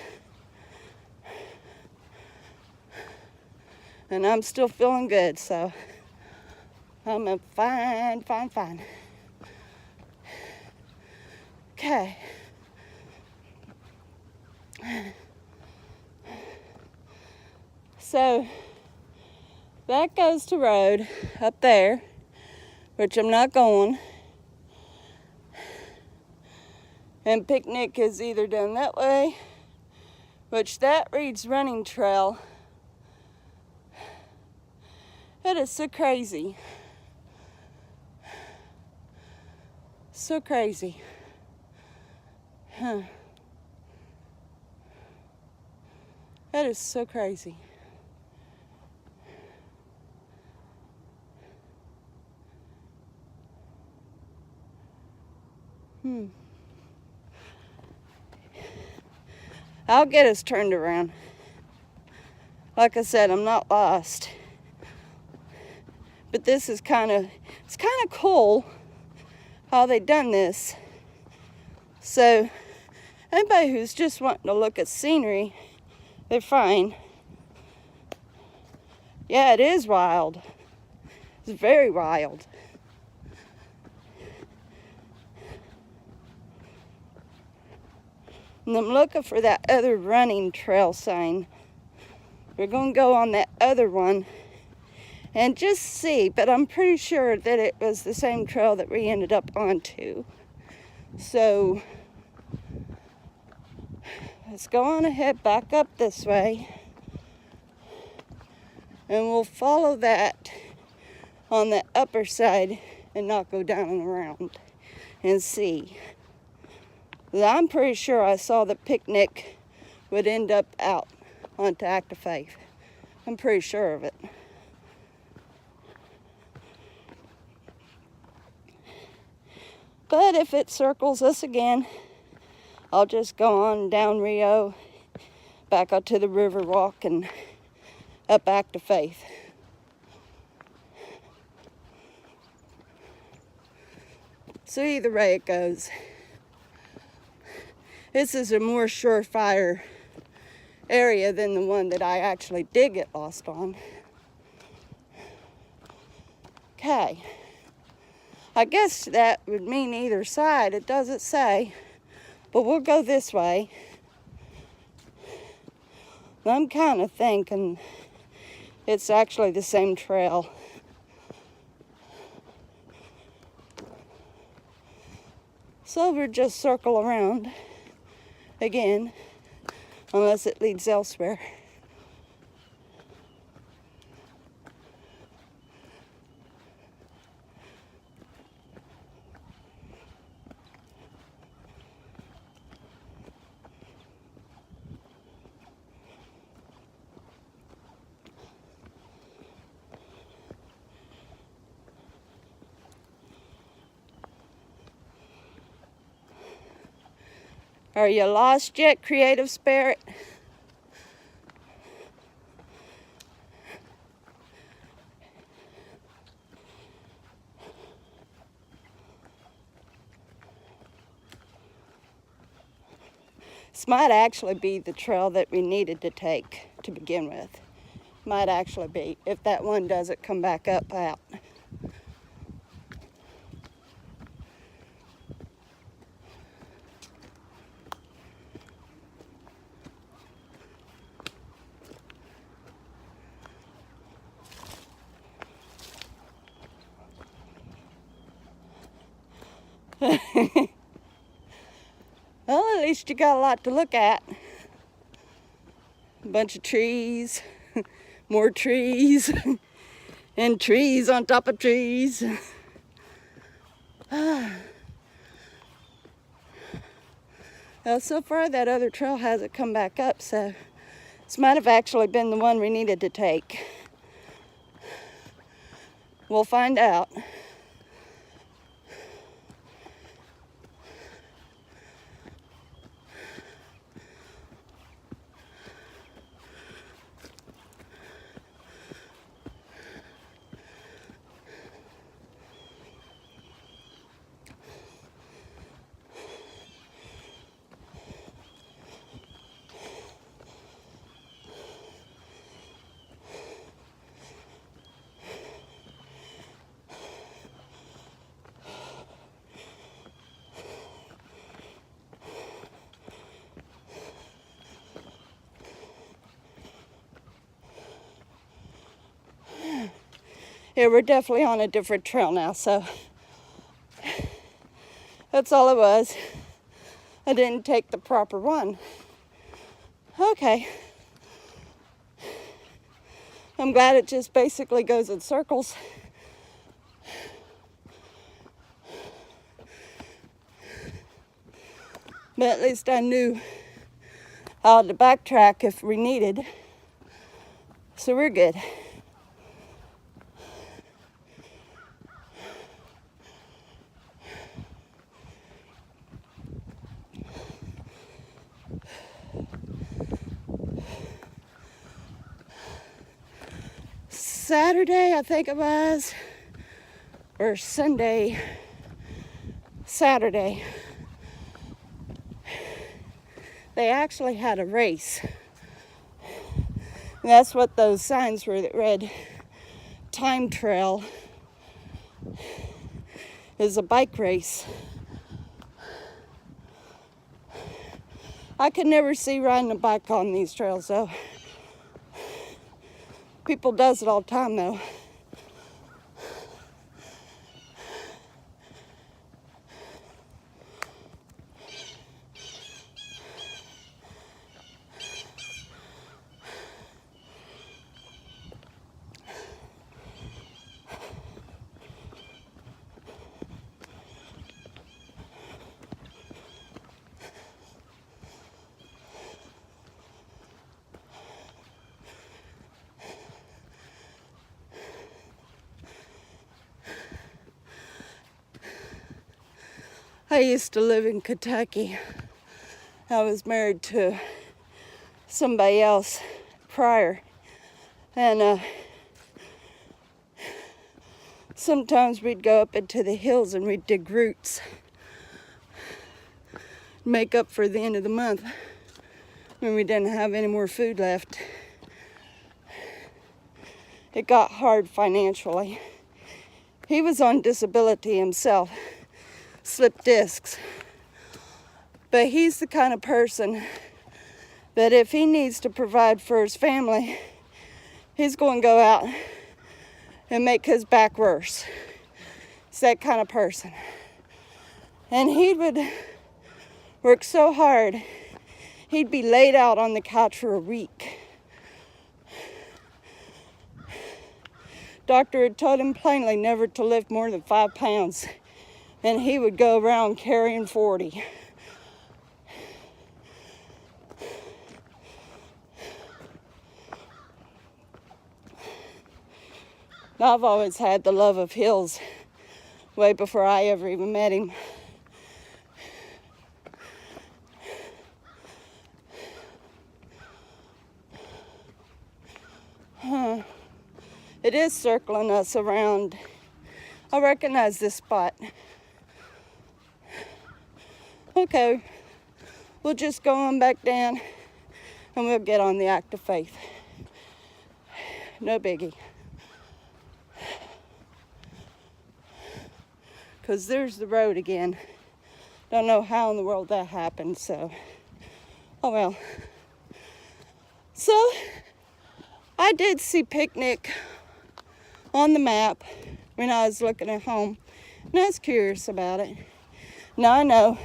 And I'm still feeling good, so I'm a fine. Okay. So that goes to road up there, which I'm not going. And picnic is either down that way, which that reads running trail. It is so crazy. So crazy. Huh. That is so crazy. I'll get us turned around. Like I said, I'm not lost. But this is it's kind of cool how they done this. So anybody who's just wanting to look at scenery, they're fine. Yeah, it is wild. It's very wild. And I'm looking for that other running trail sign. We're going to go on that other one and just see, but I'm pretty sure that it was the same trail that we ended up onto. So let's go on ahead, back up this way, and we'll follow that on the upper side and not go down and around and see. I'm pretty sure I saw the picnic would end up out onto Active Faith. I'm pretty sure of it. But if it circles us again, I'll just go on down Rio, back out to the river walk, and up Active Faith. So either way it goes. This is a more surefire area than the one that I actually did get lost on. Okay. I guess that would mean either side. It doesn't say. But we'll go this way. I'm kind of thinking it's actually the same trail. So we'll just circle around again, unless it leads elsewhere. Are you lost yet, creative spirit? This might actually be the trail that we needed to take to begin with. Might actually be, if that one doesn't come back up out. Well, at least you got a lot to look at. A bunch of trees, more trees, and trees on top of trees. Well, so far that other trail hasn't come back up, so this might have actually been the one we needed to take. We'll find out. Yeah, we're definitely on a different trail now, so that's all it was. I didn't take the proper one. Okay. I'm glad it just basically goes in circles. But at least I knew how to backtrack if we needed. So we're good. Saturday, I think it was, or Sunday, Saturday, they actually had a race. And that's what those signs were that read time trail is a bike race. I could never see riding a bike on these trails though. People does it all the time though. I used to live in Kentucky. I was married to somebody else prior. And sometimes we'd go up into the hills and we'd dig roots. Make up for the end of the month when we didn't have any more food left. It got hard financially. He was on disability himself. Slipped discs. But he's the kind of person that if he needs to provide for his family, he's going to go out and make his back worse. He's that kind of person. And he would work so hard, he'd be laid out on the couch for a week. Doctor had told him plainly never to lift more than 5 pounds. And he would go around carrying 40. I've always had the love of hills way before I ever even met him. It is circling us around. I recognize this spot. Okay, we'll just go on back down and we'll get on the Act of Faith. No biggie. Because there's the road again. Don't know how in the world that happened, so. Oh well. So, I did see Picnic on the map when I was looking at home. And I was curious about it. Now I know.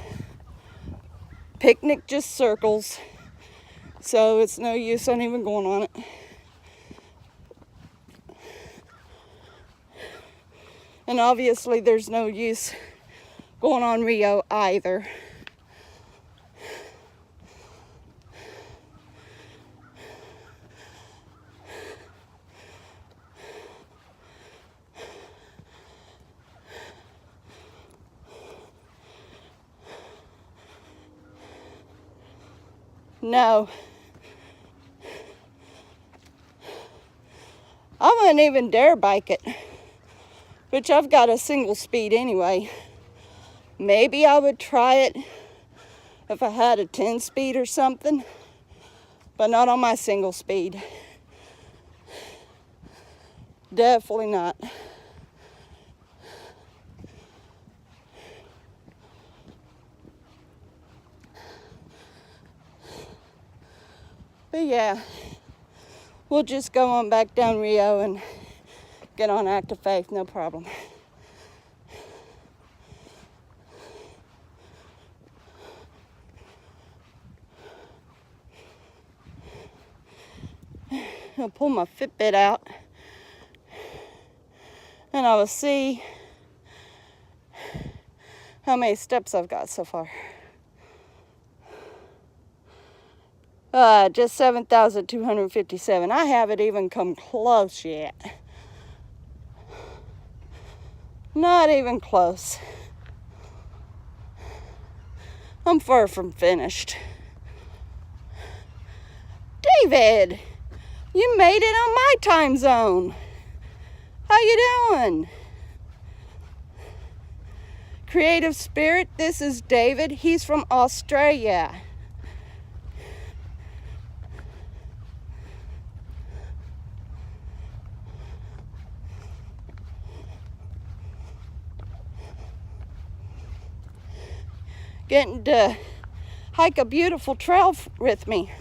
Picnic just circles, so it's no use on even going on it. And obviously there's no use going on Rio either. No. I wouldn't even dare bike it, which I've got a single speed anyway. Maybe I would try it if I had a 10 speed or something, but not on my single speed. Definitely not. But yeah, we'll just go on back down Rio and get on Active Faith, no problem. I'll pull my Fitbit out and I will see how many steps I've got so far. Just 7,257. I haven't even come close yet. Not even close. I'm far from finished. David, you made it on my time zone. How you doing? Creative Spirit, this is David. He's from Australia. Getting to hike a beautiful trail with me.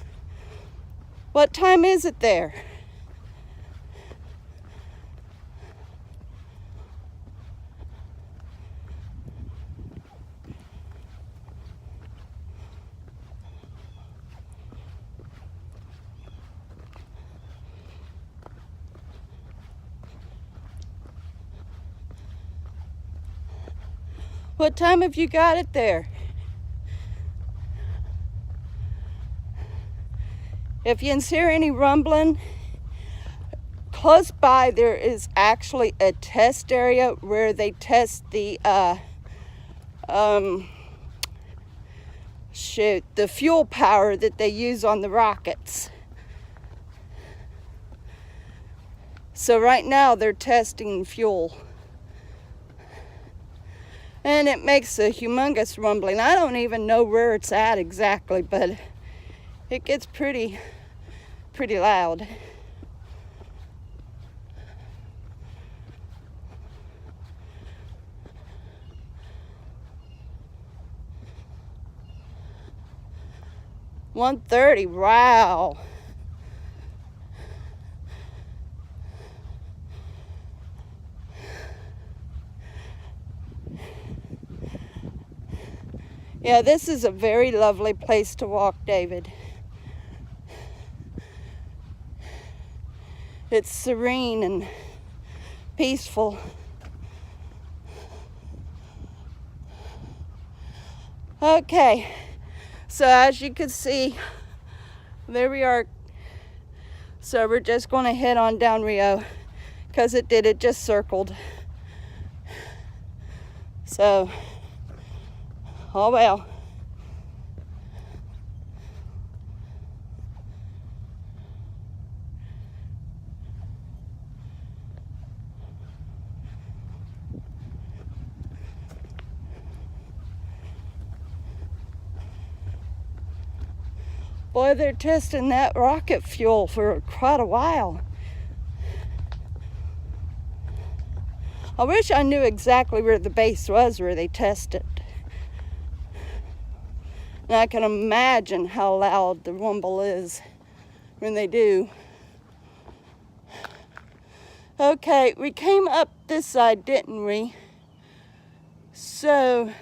What time is it there? What time have you got it there? If you hear any rumbling, close by there is actually a test area where they test the the fuel power that they use on the rockets. So right now they're testing fuel. And it makes a humongous rumbling. I don't even know where it's at exactly, but it gets pretty loud. $130, wow. Yeah, this is a very lovely place to walk, David. It's serene and peaceful. Okay, so as you can see, there we are. So we're just going to head on down Rio because it just circled. So, oh well. Boy, they're testing that rocket fuel for quite a while. I wish I knew exactly where the base was where they tested. And I can imagine how loud the rumble is when they do. Okay, we came up this side, didn't we? So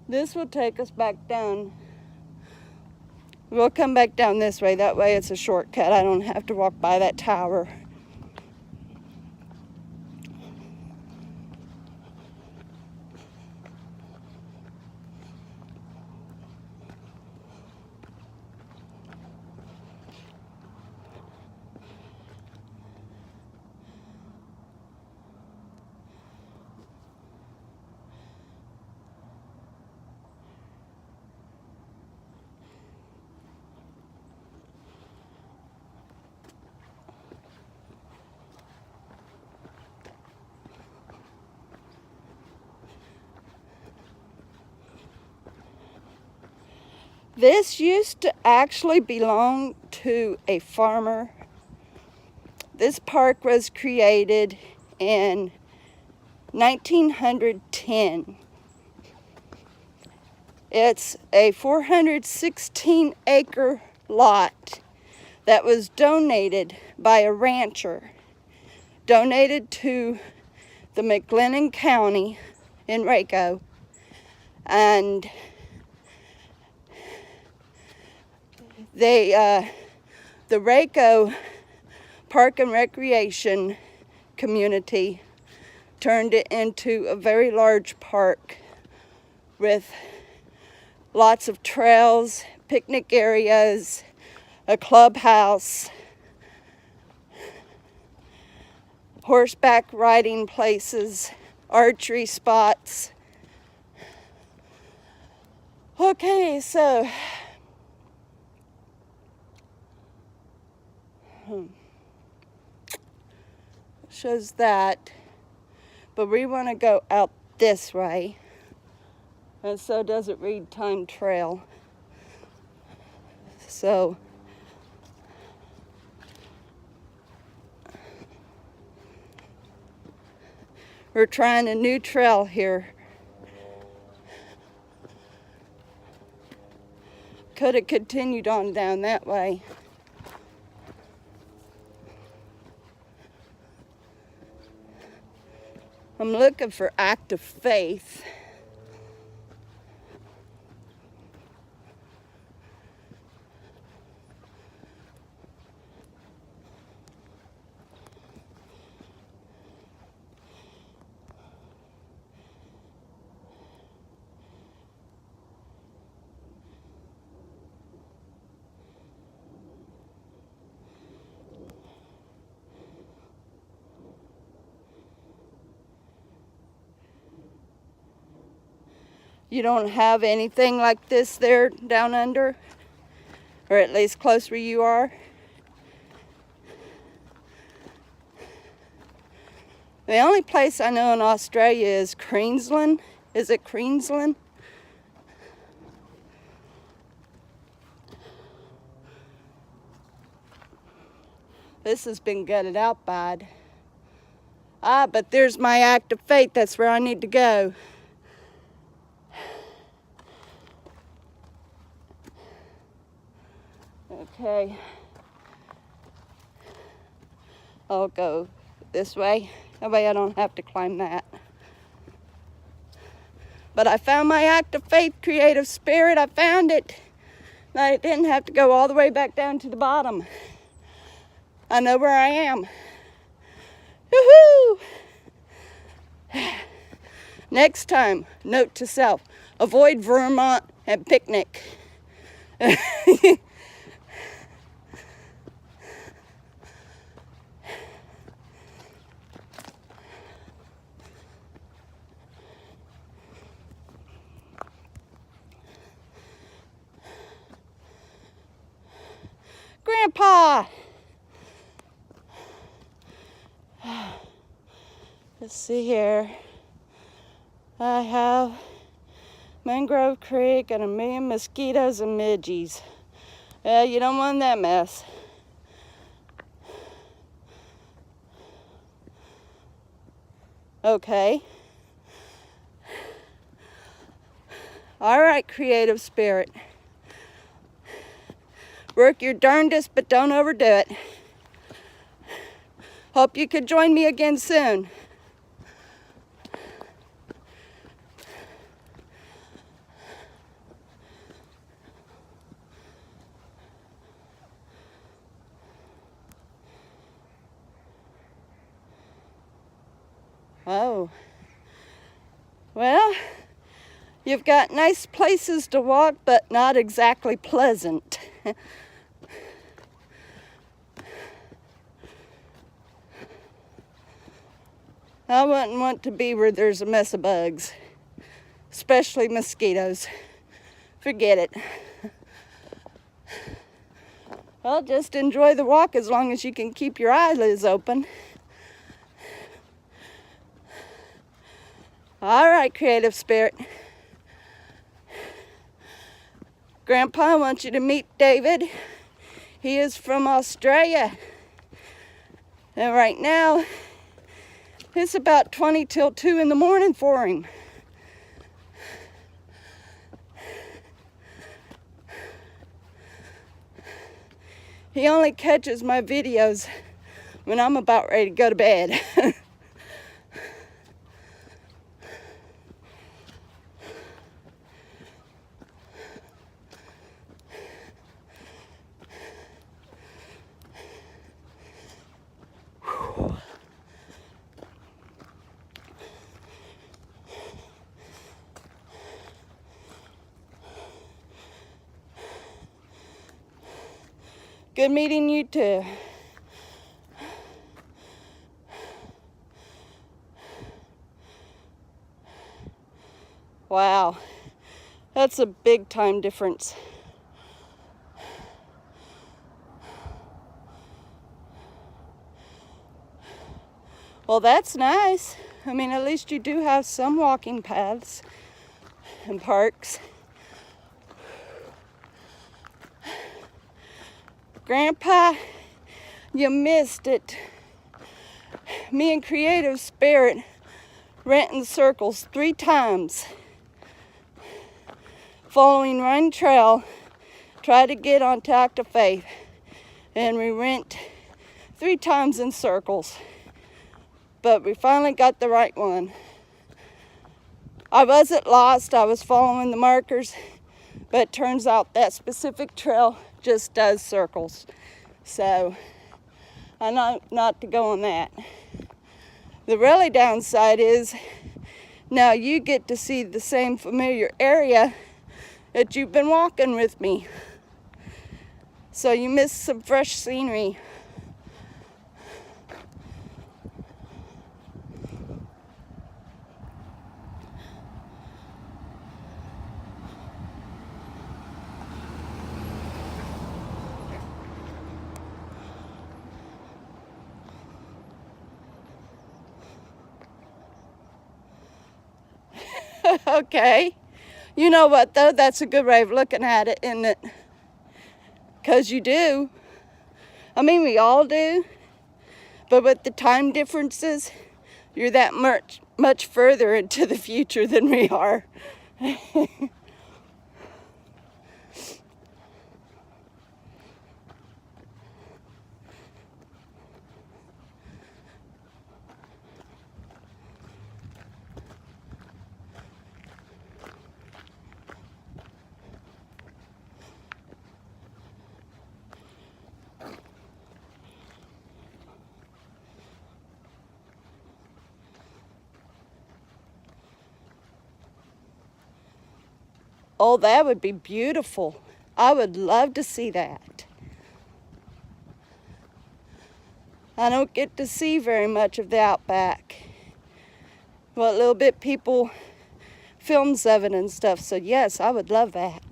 this will take us back down. We'll come back down this way. That way it's a shortcut. I don't have to walk by that tower. This used to actually belong to a farmer. This park was created in 1910. It's a 416-acre lot that was donated by a rancher donated to the McLennan County in Waco, and the Waco Park and Recreation community turned it into a very large park with lots of trails, picnic areas, a clubhouse, horseback riding places, archery spots. Okay, so shows that, but we want to go out this way, and so does it read Time Trail. So we're trying a new trail here. Could have continued on down that way. I'm looking for Act of Faith. You don't have anything like this there down under, or at least close where you are? The only place I know in Australia is Queensland. Is it Queensland? This has been gutted out bad. Ah, but there's my Act of Faith. That's where I need to go. Okay. I'll go this way. That way I don't have to climb that. But I found my Act of Faith, Creative Spirit. I found it. I didn't have to go all the way back down to the bottom. I know where I am. Woohoo! Next time, note to self, avoid Vermont and picnic. Grandpa! Let's see here. I have Mangrove Creek and a million mosquitoes and midges. You don't want that mess. Okay. All right, Creative Spirit. Work your darndest, but don't overdo it. Hope you could join me again soon. Oh. Well, you've got nice places to walk, but not exactly pleasant. I wouldn't want to be where there's a mess of bugs, especially mosquitoes. Forget it. Well, just enjoy the walk as long as you can keep your eyelids open. All right, Creative Spirit. Grandpa wants you to meet David. He is from Australia. And right now, it's about 20 till 2 in the morning for him. He only catches my videos when I'm about ready to go to bed. Good meeting you too. Wow, that's a big time difference. Well, that's nice. I mean, at least you do have some walking paths and parks. Grandpa, you missed it. Me and Creative Spirit went in circles 3 times. Following Run Trail, tried to get on Act of Faith, and we went 3 times in circles. But we finally got the right one. I wasn't lost, I was following the markers, but it turns out that specific trail just does circles. So I know not to go on that. The really downside is now you get to see the same familiar area that you've been walking with me. So you miss some fresh scenery. Okay. You know what, though? That's a good way of looking at it, isn't it? Because you do. I mean, we all do. But with the time differences, you're that much further into the future than we are. Oh, that would be beautiful. I would love to see that. I don't get to see very much of the outback. What little bit people films of it and stuff. So yes, I would love that.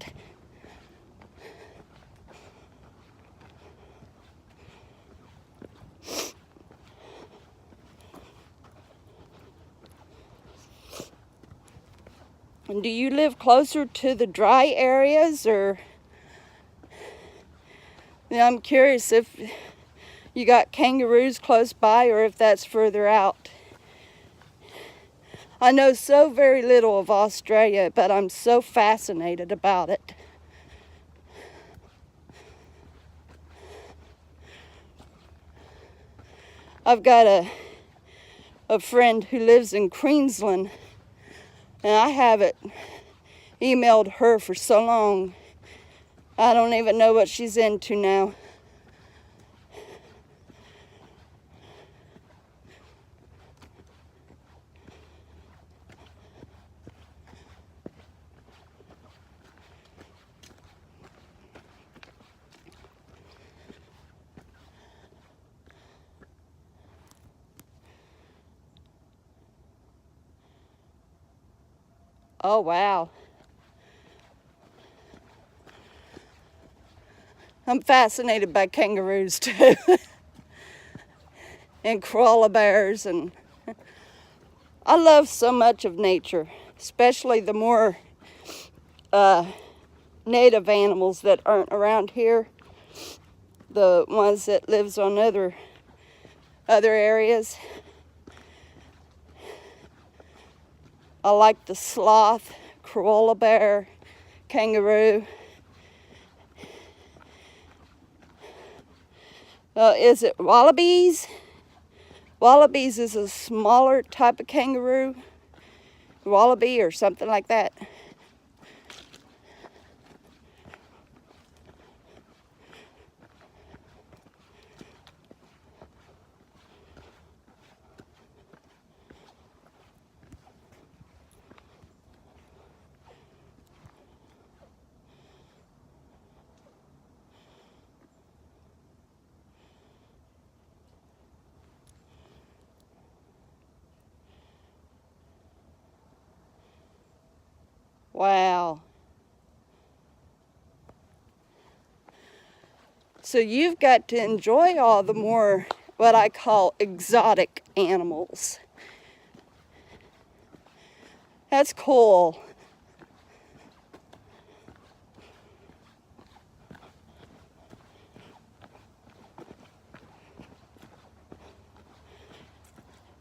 And do you live closer to the dry areas, or I'm curious if you got kangaroos close by or if that's further out. I know so very little of Australia, but I'm so fascinated about it. I've got a friend who lives in Queensland, and I haven't emailed her for so long. I don't even know what she's into now. Oh, wow. I'm fascinated by kangaroos too. And koala bears, and I love so much of nature, especially the more native animals that aren't around here, the ones that lives on other areas. I like the sloth, koala bear, kangaroo. Is it wallabies? Wallabies is a smaller type of kangaroo, wallaby or something like that. Wow. So you've got to enjoy all the more what I call exotic animals. That's cool.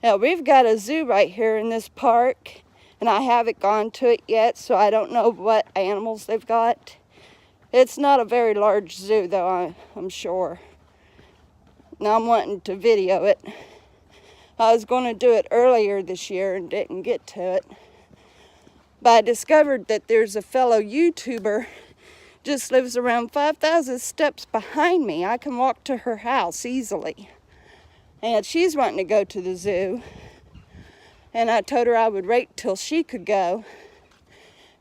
Now we've got a zoo right here in this park, and I haven't gone to it yet, so I don't know what animals they've got. It's not a very large zoo though, I'm sure. Now I'm wanting to video it. I was going to do it earlier this year and didn't get to it. But I discovered that there's a fellow YouTuber just lives around 5,000 steps behind me. I can walk to her house easily. And she's wanting to go to the zoo. And I told her I would wait till she could go,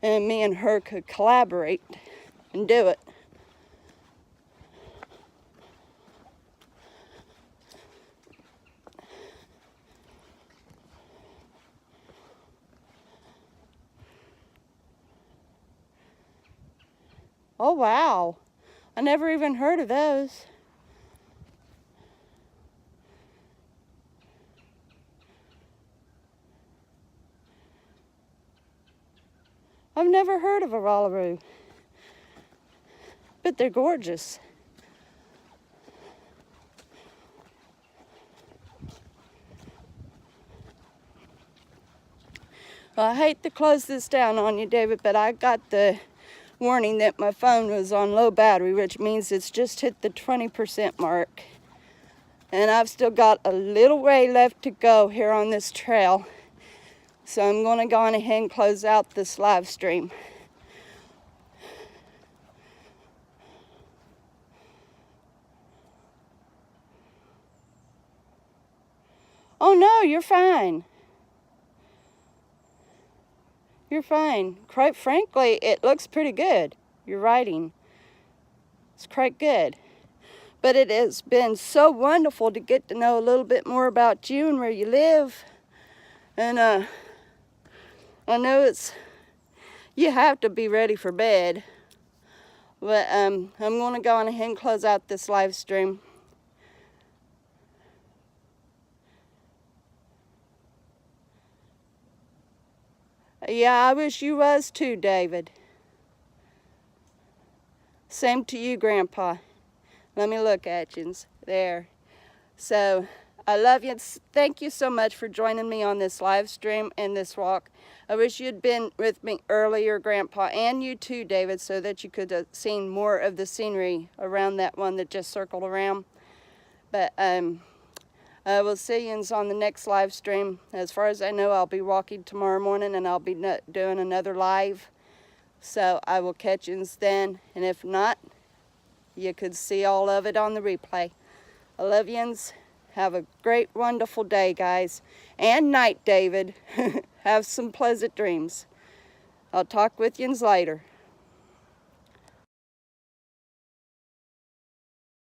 and me and her could collaborate and do it. Oh wow, I never even heard of those. I've never heard of a wallaroo, but they're gorgeous. Well, I hate to close this down on you, David, but I got the warning that my phone was on low battery, which means it's just hit the 20% mark. And I've still got a little way left to go here on this trail. So I'm going to go on ahead and close out this live stream. Oh no, you're fine. You're fine. Quite frankly, it looks pretty good. Your writing. It's quite good. But it has been so wonderful to get to know a little bit more about you and where you live. And I know you have to be ready for bed. But I'm going to go on ahead and close out this live stream. Yeah, I wish you was too, David. Same to you, Grandpa. Let me look at you. There. So, I love you. Thank you so much for joining me on this live stream and this walk. I wish you'd been with me earlier, Grandpa, and you too, David, so that you could have seen more of the scenery around that one that just circled around. But I will see you on the next live stream. As far as I know, I'll be walking tomorrow morning, and I'll be doing another live. So I will catch you then. And if not, you could see all of it on the replay. I love yous. Have a great, wonderful day, guys. And night, David. Have some pleasant dreams. I'll talk with yous later.